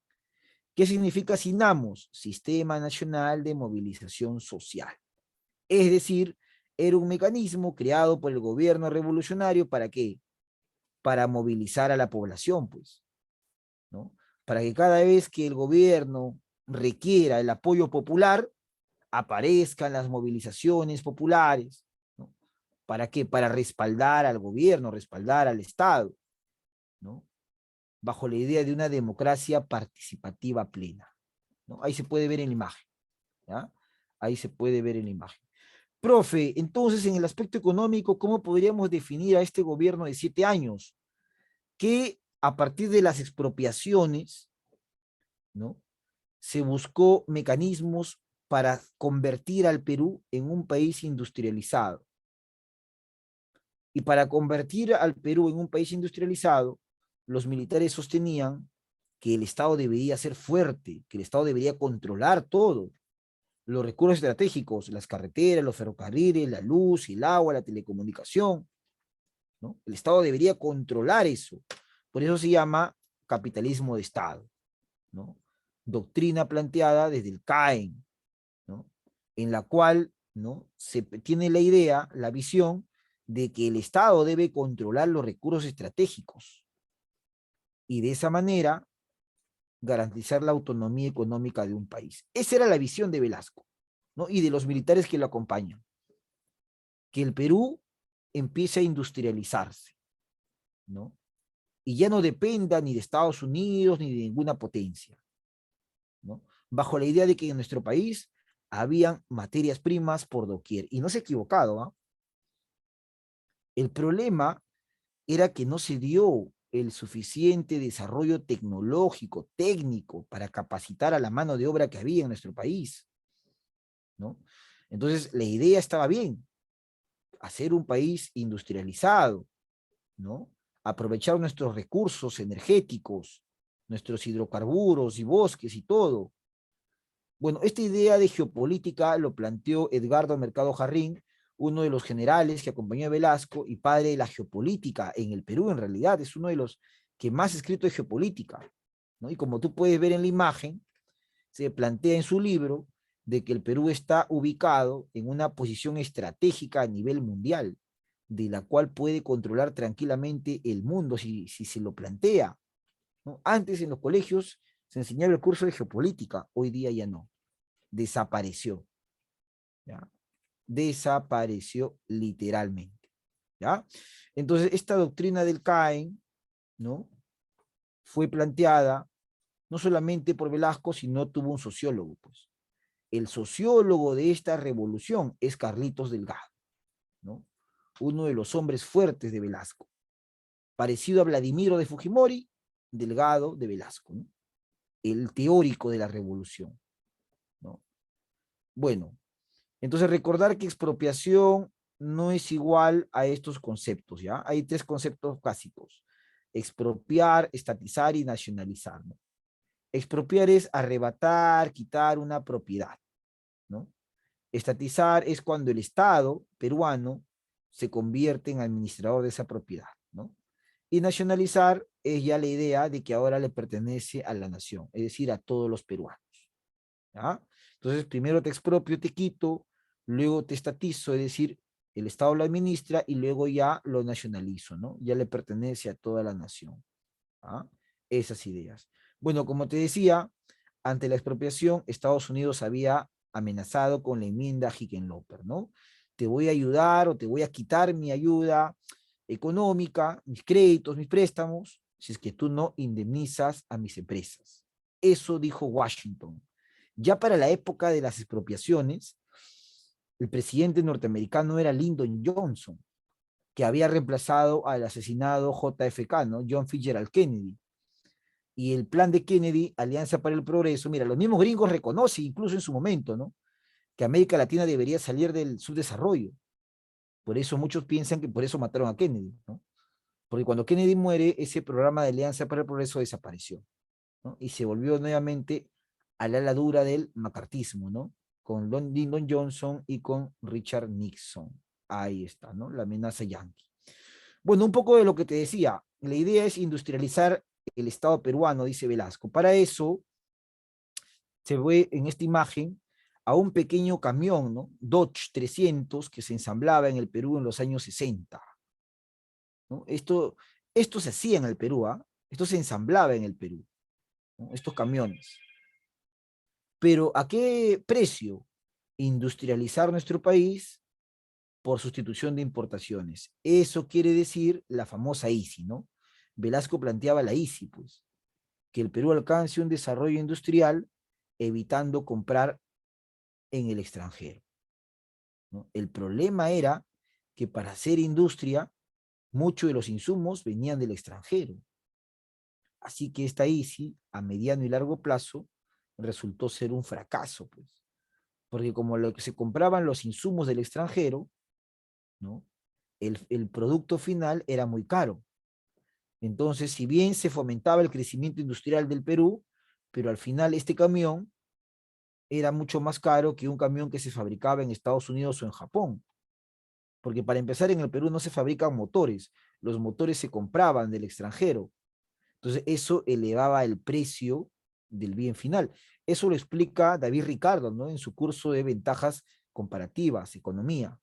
¿Qué significa SINAMOS? Sistema Nacional de Movilización Social. Es decir, era un mecanismo creado por el gobierno revolucionario, ¿para qué? Para movilizar a la población, pues, ¿no? Para que cada vez que el gobierno requiera el apoyo popular, aparezcan las movilizaciones populares, ¿no? ¿Para qué? Para respaldar al gobierno, respaldar al Estado, ¿no? Bajo la idea de una democracia participativa plena, ¿no? Ahí se puede ver en la imagen, ¿ya? Ahí se puede ver en la imagen. Profe, entonces en el aspecto económico, ¿cómo podríamos definir a este gobierno de 7 años? Que a partir de las expropiaciones, ¿no?, se buscó mecanismos para convertir al Perú en un país industrializado. Y para convertir al Perú en un país industrializado, los militares sostenían que el Estado debería ser fuerte, que el Estado debería controlar todo, los recursos estratégicos, las carreteras, los ferrocarriles, la luz, el agua, la telecomunicación, ¿no? El Estado debería controlar eso. Por eso se llama capitalismo de Estado, ¿no? Doctrina planteada desde el CAEN, ¿no?, en la cual, ¿no?, se tiene la idea, la visión de que el Estado debe controlar los recursos estratégicos y de esa manera garantizar la autonomía económica de un país. Esa era la visión de Velasco, ¿no?, y de los militares que lo acompañan. Que el Perú empiece a industrializarse, ¿no?, y ya no dependa ni de Estados Unidos ni de ninguna potencia, ¿no?, bajo la idea de que en nuestro país habían materias primas por doquier. Y no se ha equivocado, ¿eh? El problema era que no se dio el suficiente desarrollo tecnológico, técnico, para capacitar a la mano de obra que había en nuestro país, ¿no? Entonces, la idea estaba bien, hacer un país industrializado, ¿no? Aprovechar nuestros recursos energéticos, nuestros hidrocarburos y bosques y todo. Bueno, esta idea de geopolítica lo planteó Edgardo Mercado Jarrín, uno de los generales que acompañó a Velasco y padre de la geopolítica en el Perú. En realidad es uno de los que más ha escrito de geopolítica, ¿no? Y como tú puedes ver en la imagen, se plantea en su libro de que el Perú está ubicado en una posición estratégica a nivel mundial, de la cual puede controlar tranquilamente el mundo si se lo plantea, ¿no? Antes en los colegios se enseñaba el curso de geopolítica, hoy día ya no. Desapareció, ¿ya? Desapareció literalmente, ¿ya? Entonces, esta doctrina del CAEN, ¿no?, fue planteada no solamente por Velasco, sino tuvo un sociólogo, pues. El sociólogo de esta revolución es Carlitos Delgado, ¿no?, uno de los hombres fuertes de Velasco, parecido a Vladimiro de Fujimori, Delgado de Velasco, ¿no?, el teórico de la revolución, ¿no? Bueno, entonces recordar que expropiación no es igual a estos conceptos, ¿ya? Hay 3 conceptos básicos: expropiar, estatizar y nacionalizar, ¿no? Expropiar es arrebatar, quitar una propiedad, ¿no? Estatizar es cuando el Estado peruano se convierte en administrador de esa propiedad, ¿no? Y nacionalizar es ya la idea de que ahora le pertenece a la nación, es decir, a todos los peruanos, ¿ya? Entonces, primero te expropio, te quito, luego te estatizo, es decir, el Estado lo administra y luego ya lo nacionalizo, ¿no? Ya le pertenece a toda la nación. ¿ah? Esas ideas. Bueno, como te decía, ante la expropiación, Estados Unidos había amenazado con la enmienda Hickenlooper, ¿no? Te voy a ayudar o te voy a quitar mi ayuda económica, mis créditos, mis préstamos, si es que tú no indemnizas a mis empresas. Eso dijo Washington. Ya para la época de las expropiaciones, el presidente norteamericano era Lyndon Johnson, que había reemplazado al asesinado JFK, ¿no? John Fitzgerald Kennedy. Y el plan de Kennedy, Alianza para el Progreso, mira, los mismos gringos reconocen incluso en su momento, ¿no? Que América Latina debería salir del subdesarrollo. Por eso muchos piensan que por eso mataron a Kennedy, ¿no? Porque cuando Kennedy muere, ese programa de Alianza para el Progreso desapareció, ¿no? Y se volvió nuevamente al ala dura del macartismo, ¿no? Con Lyndon Johnson y con Richard Nixon. Ahí está, ¿no? La amenaza yanqui. Bueno, un poco de lo que te decía. La idea es industrializar el Estado peruano, dice Velasco. Para eso se ve en esta imagen a un pequeño camión, ¿no? Dodge 300 que se ensamblaba en el Perú en los años 60. ¿No? Esto se hacía en el Perú, ¿ah? Esto se ensamblaba en el Perú, ¿no? Estos camiones. Pero ¿a qué precio? Industrializar nuestro país por sustitución de importaciones. Eso quiere decir la famosa ICI, ¿no? Velasco planteaba la ICI, pues, que el Perú alcance un desarrollo industrial evitando comprar en el extranjero, ¿no? El problema era que para hacer industria, muchos de los insumos venían del extranjero. Así que esta ICI, a mediano y largo plazo, resultó ser un fracaso, pues, porque como lo que se compraban los insumos del extranjero, ¿no? El producto final era muy caro. Entonces, si bien se fomentaba el crecimiento industrial del Perú, pero al final este camión era mucho más caro que un camión que se fabricaba en Estados Unidos o en Japón. Porque para empezar, en el Perú no se fabrican motores, los motores se compraban del extranjero. Entonces, eso elevaba el precio del bien final. Eso lo explica David Ricardo, ¿no? En su curso de ventajas comparativas, economía,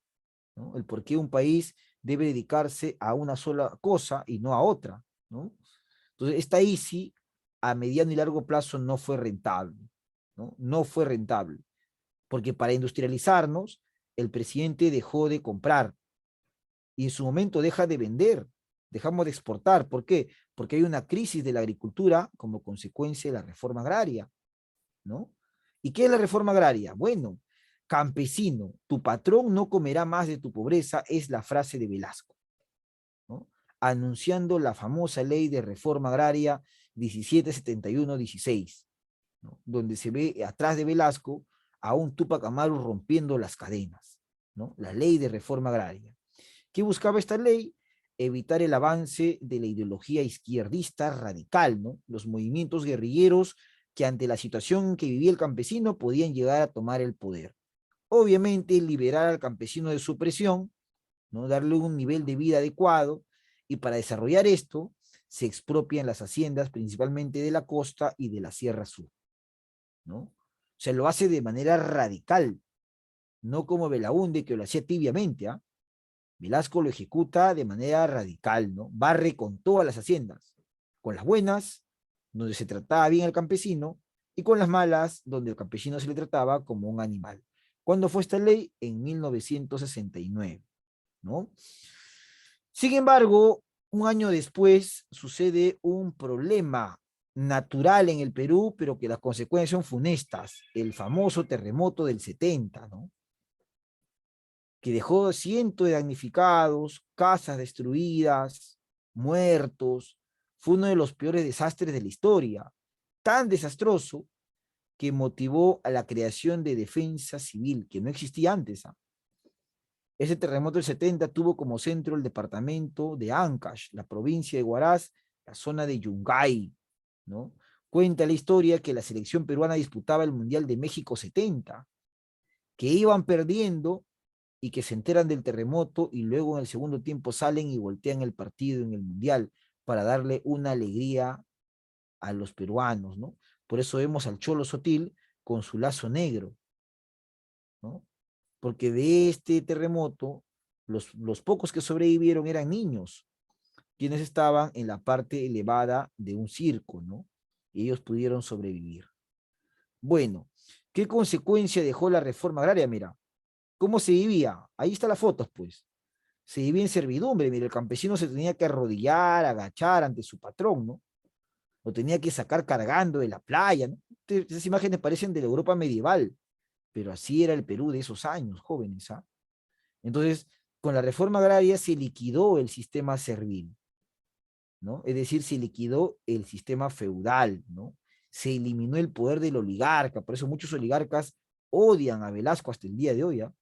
¿no? El por qué un país debe dedicarse a una sola cosa y no a otra, ¿no? Entonces, esta ICI a mediano y largo plazo no fue rentable, ¿no? No fue rentable, porque para industrializarnos, el presidente dejó de comprar y en su momento deja de vender, dejamos de exportar. ¿Por qué? Porque hay una crisis de la agricultura como consecuencia de la reforma agraria, ¿no? ¿Y qué es la reforma agraria? Bueno, campesino, tu patrón no comerá más de tu pobreza, es la frase de Velasco, ¿no? Anunciando la famosa ley de reforma agraria 1771-16, ¿no? Donde se ve atrás de Velasco a un Túpac Amaru rompiendo las cadenas, ¿no? La ley de reforma agraria. ¿Qué buscaba esta ley? Evitar el avance de la ideología izquierdista radical, ¿no? Los movimientos guerrilleros que ante la situación que vivía el campesino podían llegar a tomar el poder. Obviamente, liberar al campesino de su presión, ¿no? Darle un nivel de vida adecuado, y para desarrollar esto se expropian las haciendas, principalmente de la costa y de la Sierra Sur, ¿no? O sea, lo hace de manera radical, no como Belaúnde, que lo hacía tibiamente, ¿ah? Velasco lo ejecuta de manera radical, ¿no? Barre con todas las haciendas, con las buenas, donde se trataba bien al campesino, y con las malas, donde el campesino se le trataba como un animal. ¿Cuándo fue esta ley? En 1969, ¿no? Sin embargo, un año después sucede un problema natural en el Perú, pero que las consecuencias son funestas, el famoso terremoto del 70, ¿no? Que dejó cientos de damnificados, casas destruidas, muertos. Fue uno de los peores desastres de la historia, tan desastroso que motivó a la creación de defensa civil, que no existía antes, ¿ah? Ese terremoto del 70 tuvo como centro el departamento de Ancash, la provincia de Huaraz, la zona de Yungay, ¿no? Cuenta la historia que la selección peruana disputaba el Mundial de México 70, que iban perdiendo y que se enteran del terremoto y luego en el segundo tiempo salen y voltean el partido en el Mundial para darle una alegría a los peruanos, ¿no? Por eso vemos al Cholo Sotil con su lazo negro, ¿no? Porque de este terremoto, los pocos que sobrevivieron eran niños, quienes estaban en la parte elevada de un circo, ¿no? Y ellos pudieron sobrevivir. Bueno, ¿qué consecuencia dejó la reforma agraria? Mira, ¿cómo se vivía? Ahí están las fotos, pues. Se vivía en servidumbre, mira, el campesino se tenía que arrodillar, agachar ante su patrón, ¿no? Lo tenía que sacar cargando de la playa, ¿no? Esas imágenes parecen de la Europa medieval, pero así era el Perú de esos años, jóvenes, ¿ah? Entonces, con la reforma agraria se liquidó el sistema servil, ¿no? Es decir, se liquidó el sistema feudal, ¿no? Se eliminó el poder del oligarca, por eso muchos oligarcas odian a Velasco hasta el día de hoy, ¿ah?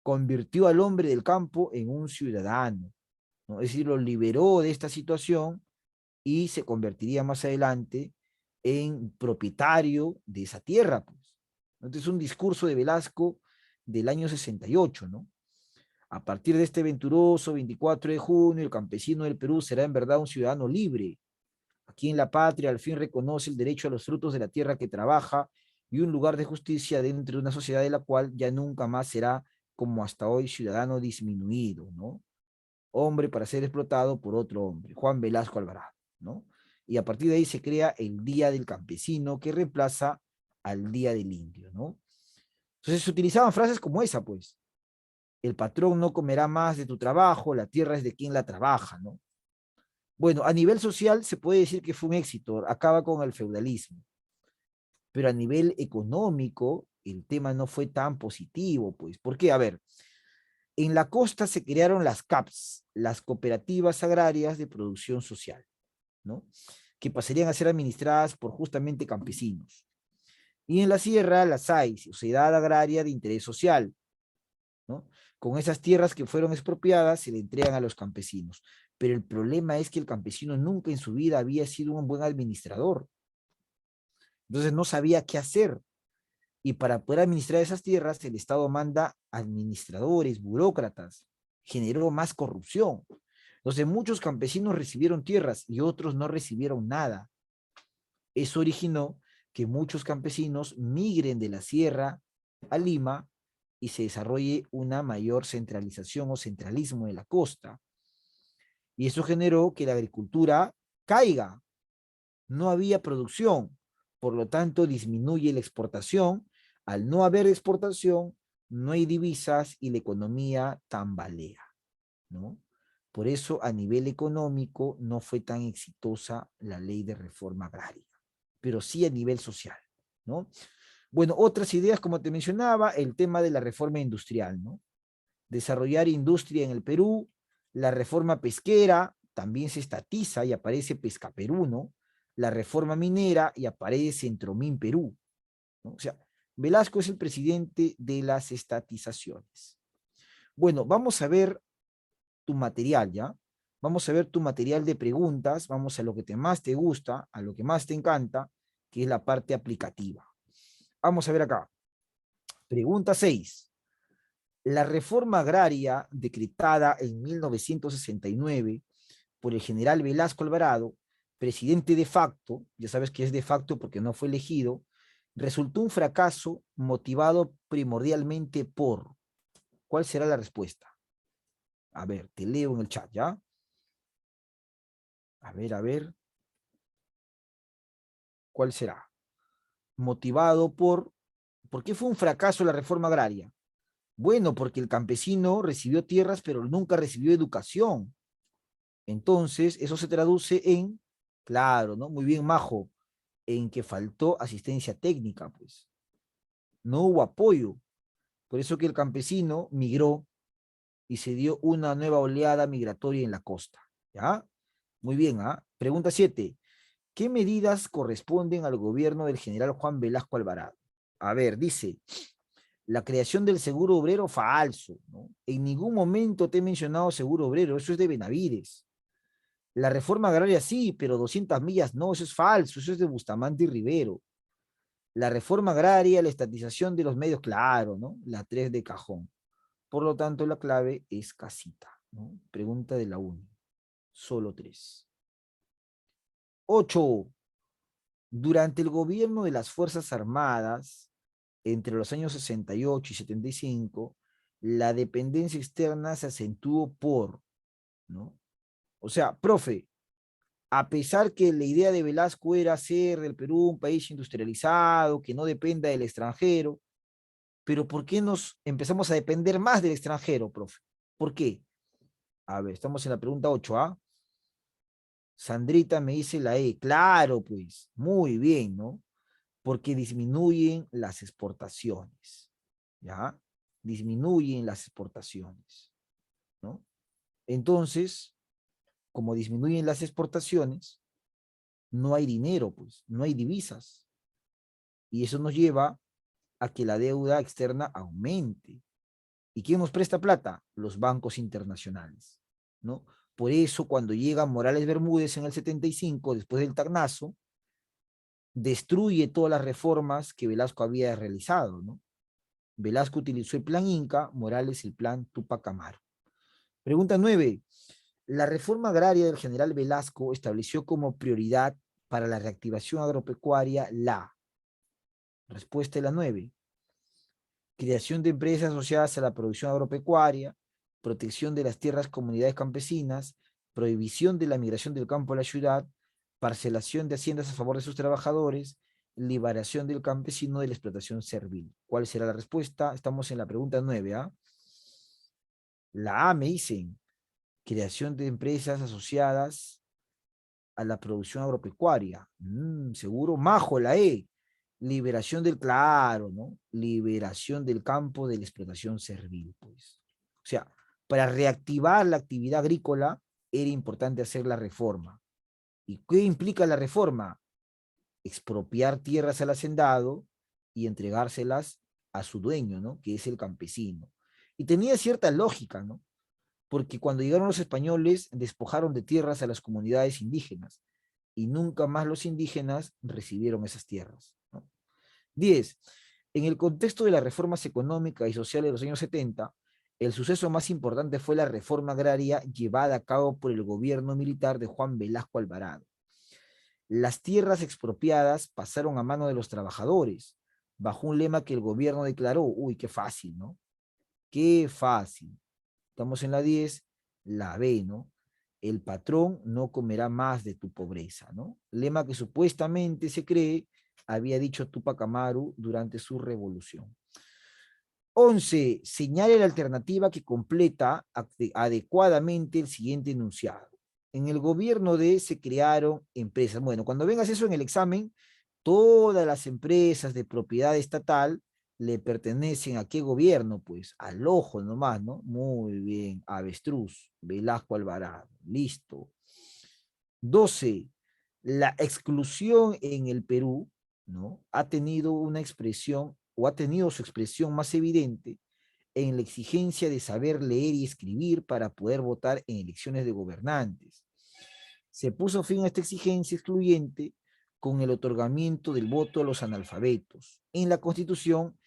Convirtió al hombre del campo en un ciudadano, ¿no? Es decir, lo liberó de esta situación y se convertiría más adelante en propietario de esa tierra, pues. Entonces, un discurso de Velasco del año 68, ¿no? A partir de este venturoso 24 de junio, el campesino del Perú será en verdad un ciudadano libre. Aquí en la patria al fin reconoce el derecho a los frutos de la tierra que trabaja y un lugar de justicia dentro de una sociedad de la cual ya nunca más será como hasta hoy ciudadano disminuido, ¿no? Hombre para ser explotado por otro hombre, Juan Velasco Alvarado, ¿no? Y a partir de ahí se crea el Día del Campesino que reemplaza al Día del Indio, ¿no? Entonces se utilizaban frases como esa, pues, el patrón no comerá más de tu trabajo, la tierra es de quien la trabaja, ¿no? Bueno, a nivel social se puede decir que fue un éxito, acaba con el feudalismo, pero a nivel económico el tema no fue tan positivo, pues, ¿por qué? A ver, en la costa se crearon las CAPS, las cooperativas agrarias de producción social, ¿no? Que pasarían a ser administradas por justamente campesinos. Y en la sierra las hay, Sociedad Agraria de Interés Social, ¿no? Con esas tierras que fueron expropiadas se le entregan a los campesinos. Pero el problema es que el campesino nunca en su vida había sido un buen administrador. Entonces no sabía qué hacer. Y para poder administrar esas tierras, el Estado manda administradores, burócratas. Generó más corrupción. Entonces muchos campesinos recibieron tierras y otros no recibieron nada. Eso originó que muchos campesinos migren de la sierra a Lima y se desarrolle una mayor centralización o centralismo de la costa. Y eso generó que la agricultura caiga. No había producción, por lo tanto disminuye la exportación. Al no haber exportación, no hay divisas y la economía tambalea, ¿no? Por eso a nivel económico no fue tan exitosa la ley de reforma agraria, pero sí a nivel social, ¿no? Bueno, otras ideas, como te mencionaba, el tema de la reforma industrial, ¿no? Desarrollar industria en el Perú, la reforma pesquera, también se estatiza y aparece Pescaperú, ¿no? La reforma minera y aparece Centromin Perú, ¿no? O sea, Velasco es el presidente de las estatizaciones. Bueno, vamos a ver tu material, ¿ya? Vamos a ver tu material de preguntas, vamos a lo que más te gusta, a lo que más te encanta, que es la parte aplicativa. Vamos a ver acá. Pregunta 6. La reforma agraria decretada en 1969 por el general Velasco Alvarado, presidente de facto, ya sabes que es de facto porque no fue elegido, resultó un fracaso motivado primordialmente por, ¿cuál será la respuesta? A ver, te leo en el chat, ¿ya? A ver, ¿cuál será? Motivado ¿por qué fue un fracaso la reforma agraria? Bueno, porque el campesino recibió tierras, pero nunca recibió educación. Entonces, eso se traduce en, claro, ¿no? Muy bien, Majo, en que faltó asistencia técnica, pues. No hubo apoyo. Por eso que el campesino migró y se dio una nueva oleada migratoria en la costa. ¿Ya? Muy bien, ¿ah? Pregunta 7. ¿Qué medidas corresponden al gobierno del general Juan Velasco Alvarado? A ver, dice, la creación del seguro obrero falso, ¿no? En ningún momento te he mencionado seguro obrero, eso es de Benavides. La reforma agraria sí, pero 200 millas no, eso es falso, eso es de Bustamante y Rivero. La reforma agraria, la estatización de los medios, claro, ¿no? La 3 de cajón. Por lo tanto, la clave es casita, ¿no? Pregunta de la 1. Solo 3. 8. Durante el gobierno de las Fuerzas Armadas, entre los años 68 y 75, la dependencia externa se acentuó por, ¿no? O sea, profe, a pesar que la idea de Velasco era hacer del Perú un país industrializado, que no dependa del extranjero, pero ¿por qué nos empezamos a depender más del extranjero, profe? ¿Por qué? A ver, estamos en la pregunta 8, ¿ah? Sandrita me dice la E. Claro, pues, muy bien, ¿no? Porque disminuyen las exportaciones, ¿ya? Disminuyen las exportaciones, ¿no? Entonces, como disminuyen las exportaciones, no hay dinero, pues, no hay divisas. Y eso nos lleva a que la deuda externa aumente. ¿Y quién nos presta plata? Los bancos internacionales, ¿no? Por eso, cuando llega Morales Bermúdez en el 75, después del Tacnazo, destruye todas las reformas que Velasco había realizado, ¿no? Velasco utilizó el plan Inca, Morales el plan Tupac Amaru. Pregunta 9. La reforma agraria del general Velasco estableció como prioridad para la reactivación agropecuaria la respuesta de la 9. Creación de empresas asociadas a la producción agropecuaria, protección de las tierras comunidades campesinas, prohibición de la migración del campo a la ciudad, parcelación de haciendas a favor de sus trabajadores, liberación del campesino de la explotación servil. ¿Cuál será la respuesta? Estamos en la pregunta 9, ¿ah? La A me dicen, creación de empresas asociadas a la producción agropecuaria. Seguro, Majo, la E. Liberación del, claro, ¿no? Liberación del campo de la explotación servil, pues. O sea, para reactivar la actividad agrícola era importante hacer la reforma. ¿Y qué implica la reforma? Expropiar tierras al hacendado y entregárselas a su dueño, ¿no? Que es el campesino. Y tenía cierta lógica, ¿no? Porque cuando llegaron los españoles despojaron de tierras a las comunidades indígenas y nunca más los indígenas recibieron esas tierras, ¿no? 10. En el contexto de las reformas económicas y sociales de los años 70, el suceso más importante fue la reforma agraria llevada a cabo por el gobierno militar de Juan Velasco Alvarado. Las tierras expropiadas pasaron a mano de los trabajadores, bajo un lema que el gobierno declaró, uy, qué fácil, ¿no? Qué fácil. Estamos en la 10, la B, ¿no? El patrón no comerá más de tu pobreza, ¿no? Lema que supuestamente se cree había dicho Tupac Amaru durante su revolución. 11. Señale la alternativa que completa adecuadamente el siguiente enunciado. En el gobierno de se crearon empresas. Bueno, cuando vengas eso en el examen, todas las empresas de propiedad estatal le pertenecen a qué gobierno, pues al ojo nomás, ¿no? Muy bien, Avestruz, Velasco Alvarado, listo. 12. La exclusión en el Perú, ¿no? Ha tenido una expresión o ha tenido su expresión más evidente en la exigencia de saber leer y escribir para poder votar en elecciones de gobernantes. Se puso fin a esta exigencia excluyente con el otorgamiento del voto a los analfabetos en la constitución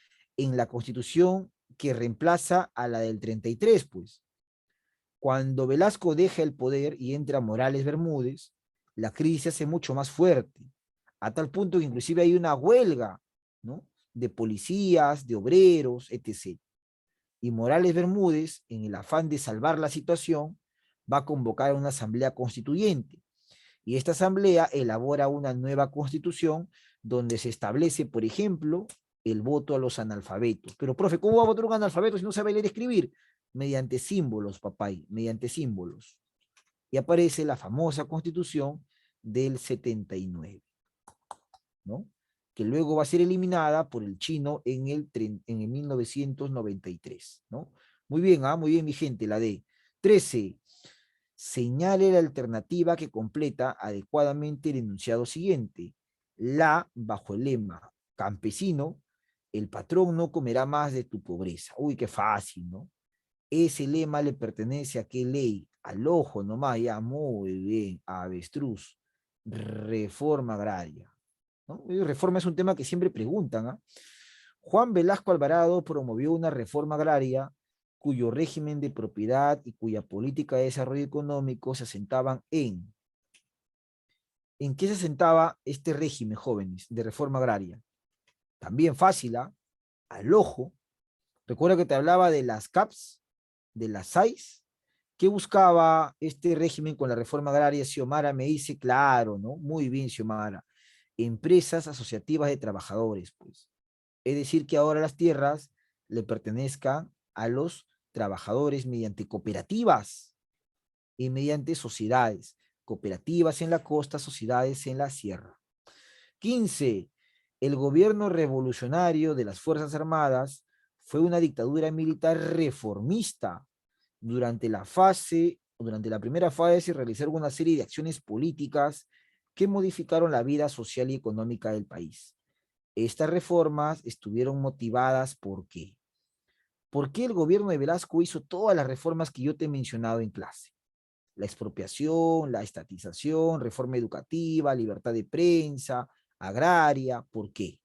que reemplaza a la del 33, pues. Cuando Velasco deja el poder y entra Morales Bermúdez, la crisis se hace mucho más fuerte, a tal punto que inclusive hay una huelga, ¿no? De policías, de obreros, etc. Y Morales Bermúdez, en el afán de salvar la situación, va a convocar una asamblea constituyente. Y esta asamblea elabora una nueva constitución donde se establece, por ejemplo, el voto a los analfabetos. Pero, profe, ¿cómo va a votar un analfabeto si no sabe leer y escribir? Mediante símbolos, papay, mediante símbolos. Y aparece la famosa constitución del 79, ¿no? Que luego va a ser eliminada por el chino en el 1993, ¿no? Muy bien, muy bien, mi gente, la D. 13. Señale la alternativa que completa adecuadamente el enunciado siguiente. La, bajo el lema, campesino, el patrón no comerá más de tu pobreza. Uy, qué fácil, ¿no? Ese lema le pertenece a qué ley, al ojo nomás, ya, muy bien, avestruz. Reforma agraria, ¿no? Y reforma es un tema que siempre preguntan, ¿ah? Juan Velasco Alvarado promovió una reforma agraria cuyo régimen de propiedad y cuya política de desarrollo económico se asentaban ¿En qué se asentaba este régimen, jóvenes, de reforma agraria? También fácil, ¿ah? Al ojo. Recuerda que te hablaba de las CAPs, de las SAIs, ¿Qué buscaba este régimen con la reforma agraria? Xiomara me dice, claro, ¿no? Muy bien, Xiomara. Empresas asociativas de trabajadores, pues. Es decir, que ahora las tierras le pertenezcan a los trabajadores mediante cooperativas y mediante sociedades. Cooperativas en la costa, sociedades en la sierra. 15. El gobierno revolucionario de las Fuerzas Armadas fue una dictadura militar reformista. Durante la primera fase se realizaron una serie de acciones políticas que modificaron la vida social y económica del país. Estas reformas estuvieron motivadas ¿por qué? ¿Por qué el gobierno de Velasco hizo todas las reformas que yo te he mencionado en clase? La expropiación, la estatización, reforma educativa, libertad de prensa, agraria. ¿Por qué?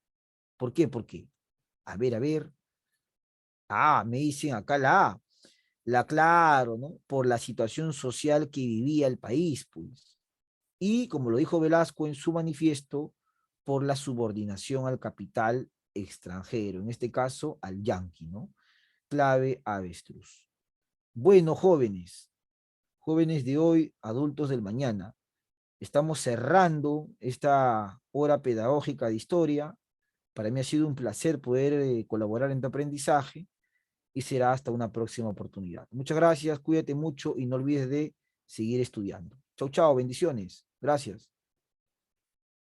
¿Por qué? ¿Por qué? A ver. Ah, me dicen acá la A. La claro, ¿no? Por la situación social que vivía el país, pues. Y, como lo dijo Velasco en su manifiesto, por la subordinación al capital extranjero, en este caso al yanqui, ¿no? Clave avestruz. Bueno, jóvenes, jóvenes de hoy, adultos del mañana, estamos cerrando esta hora pedagógica de historia. Para mí ha sido un placer poder colaborar en tu aprendizaje y será hasta una próxima oportunidad. Muchas gracias, cuídate mucho y no olvides de seguir estudiando. Chau, chau, bendiciones. Gracias.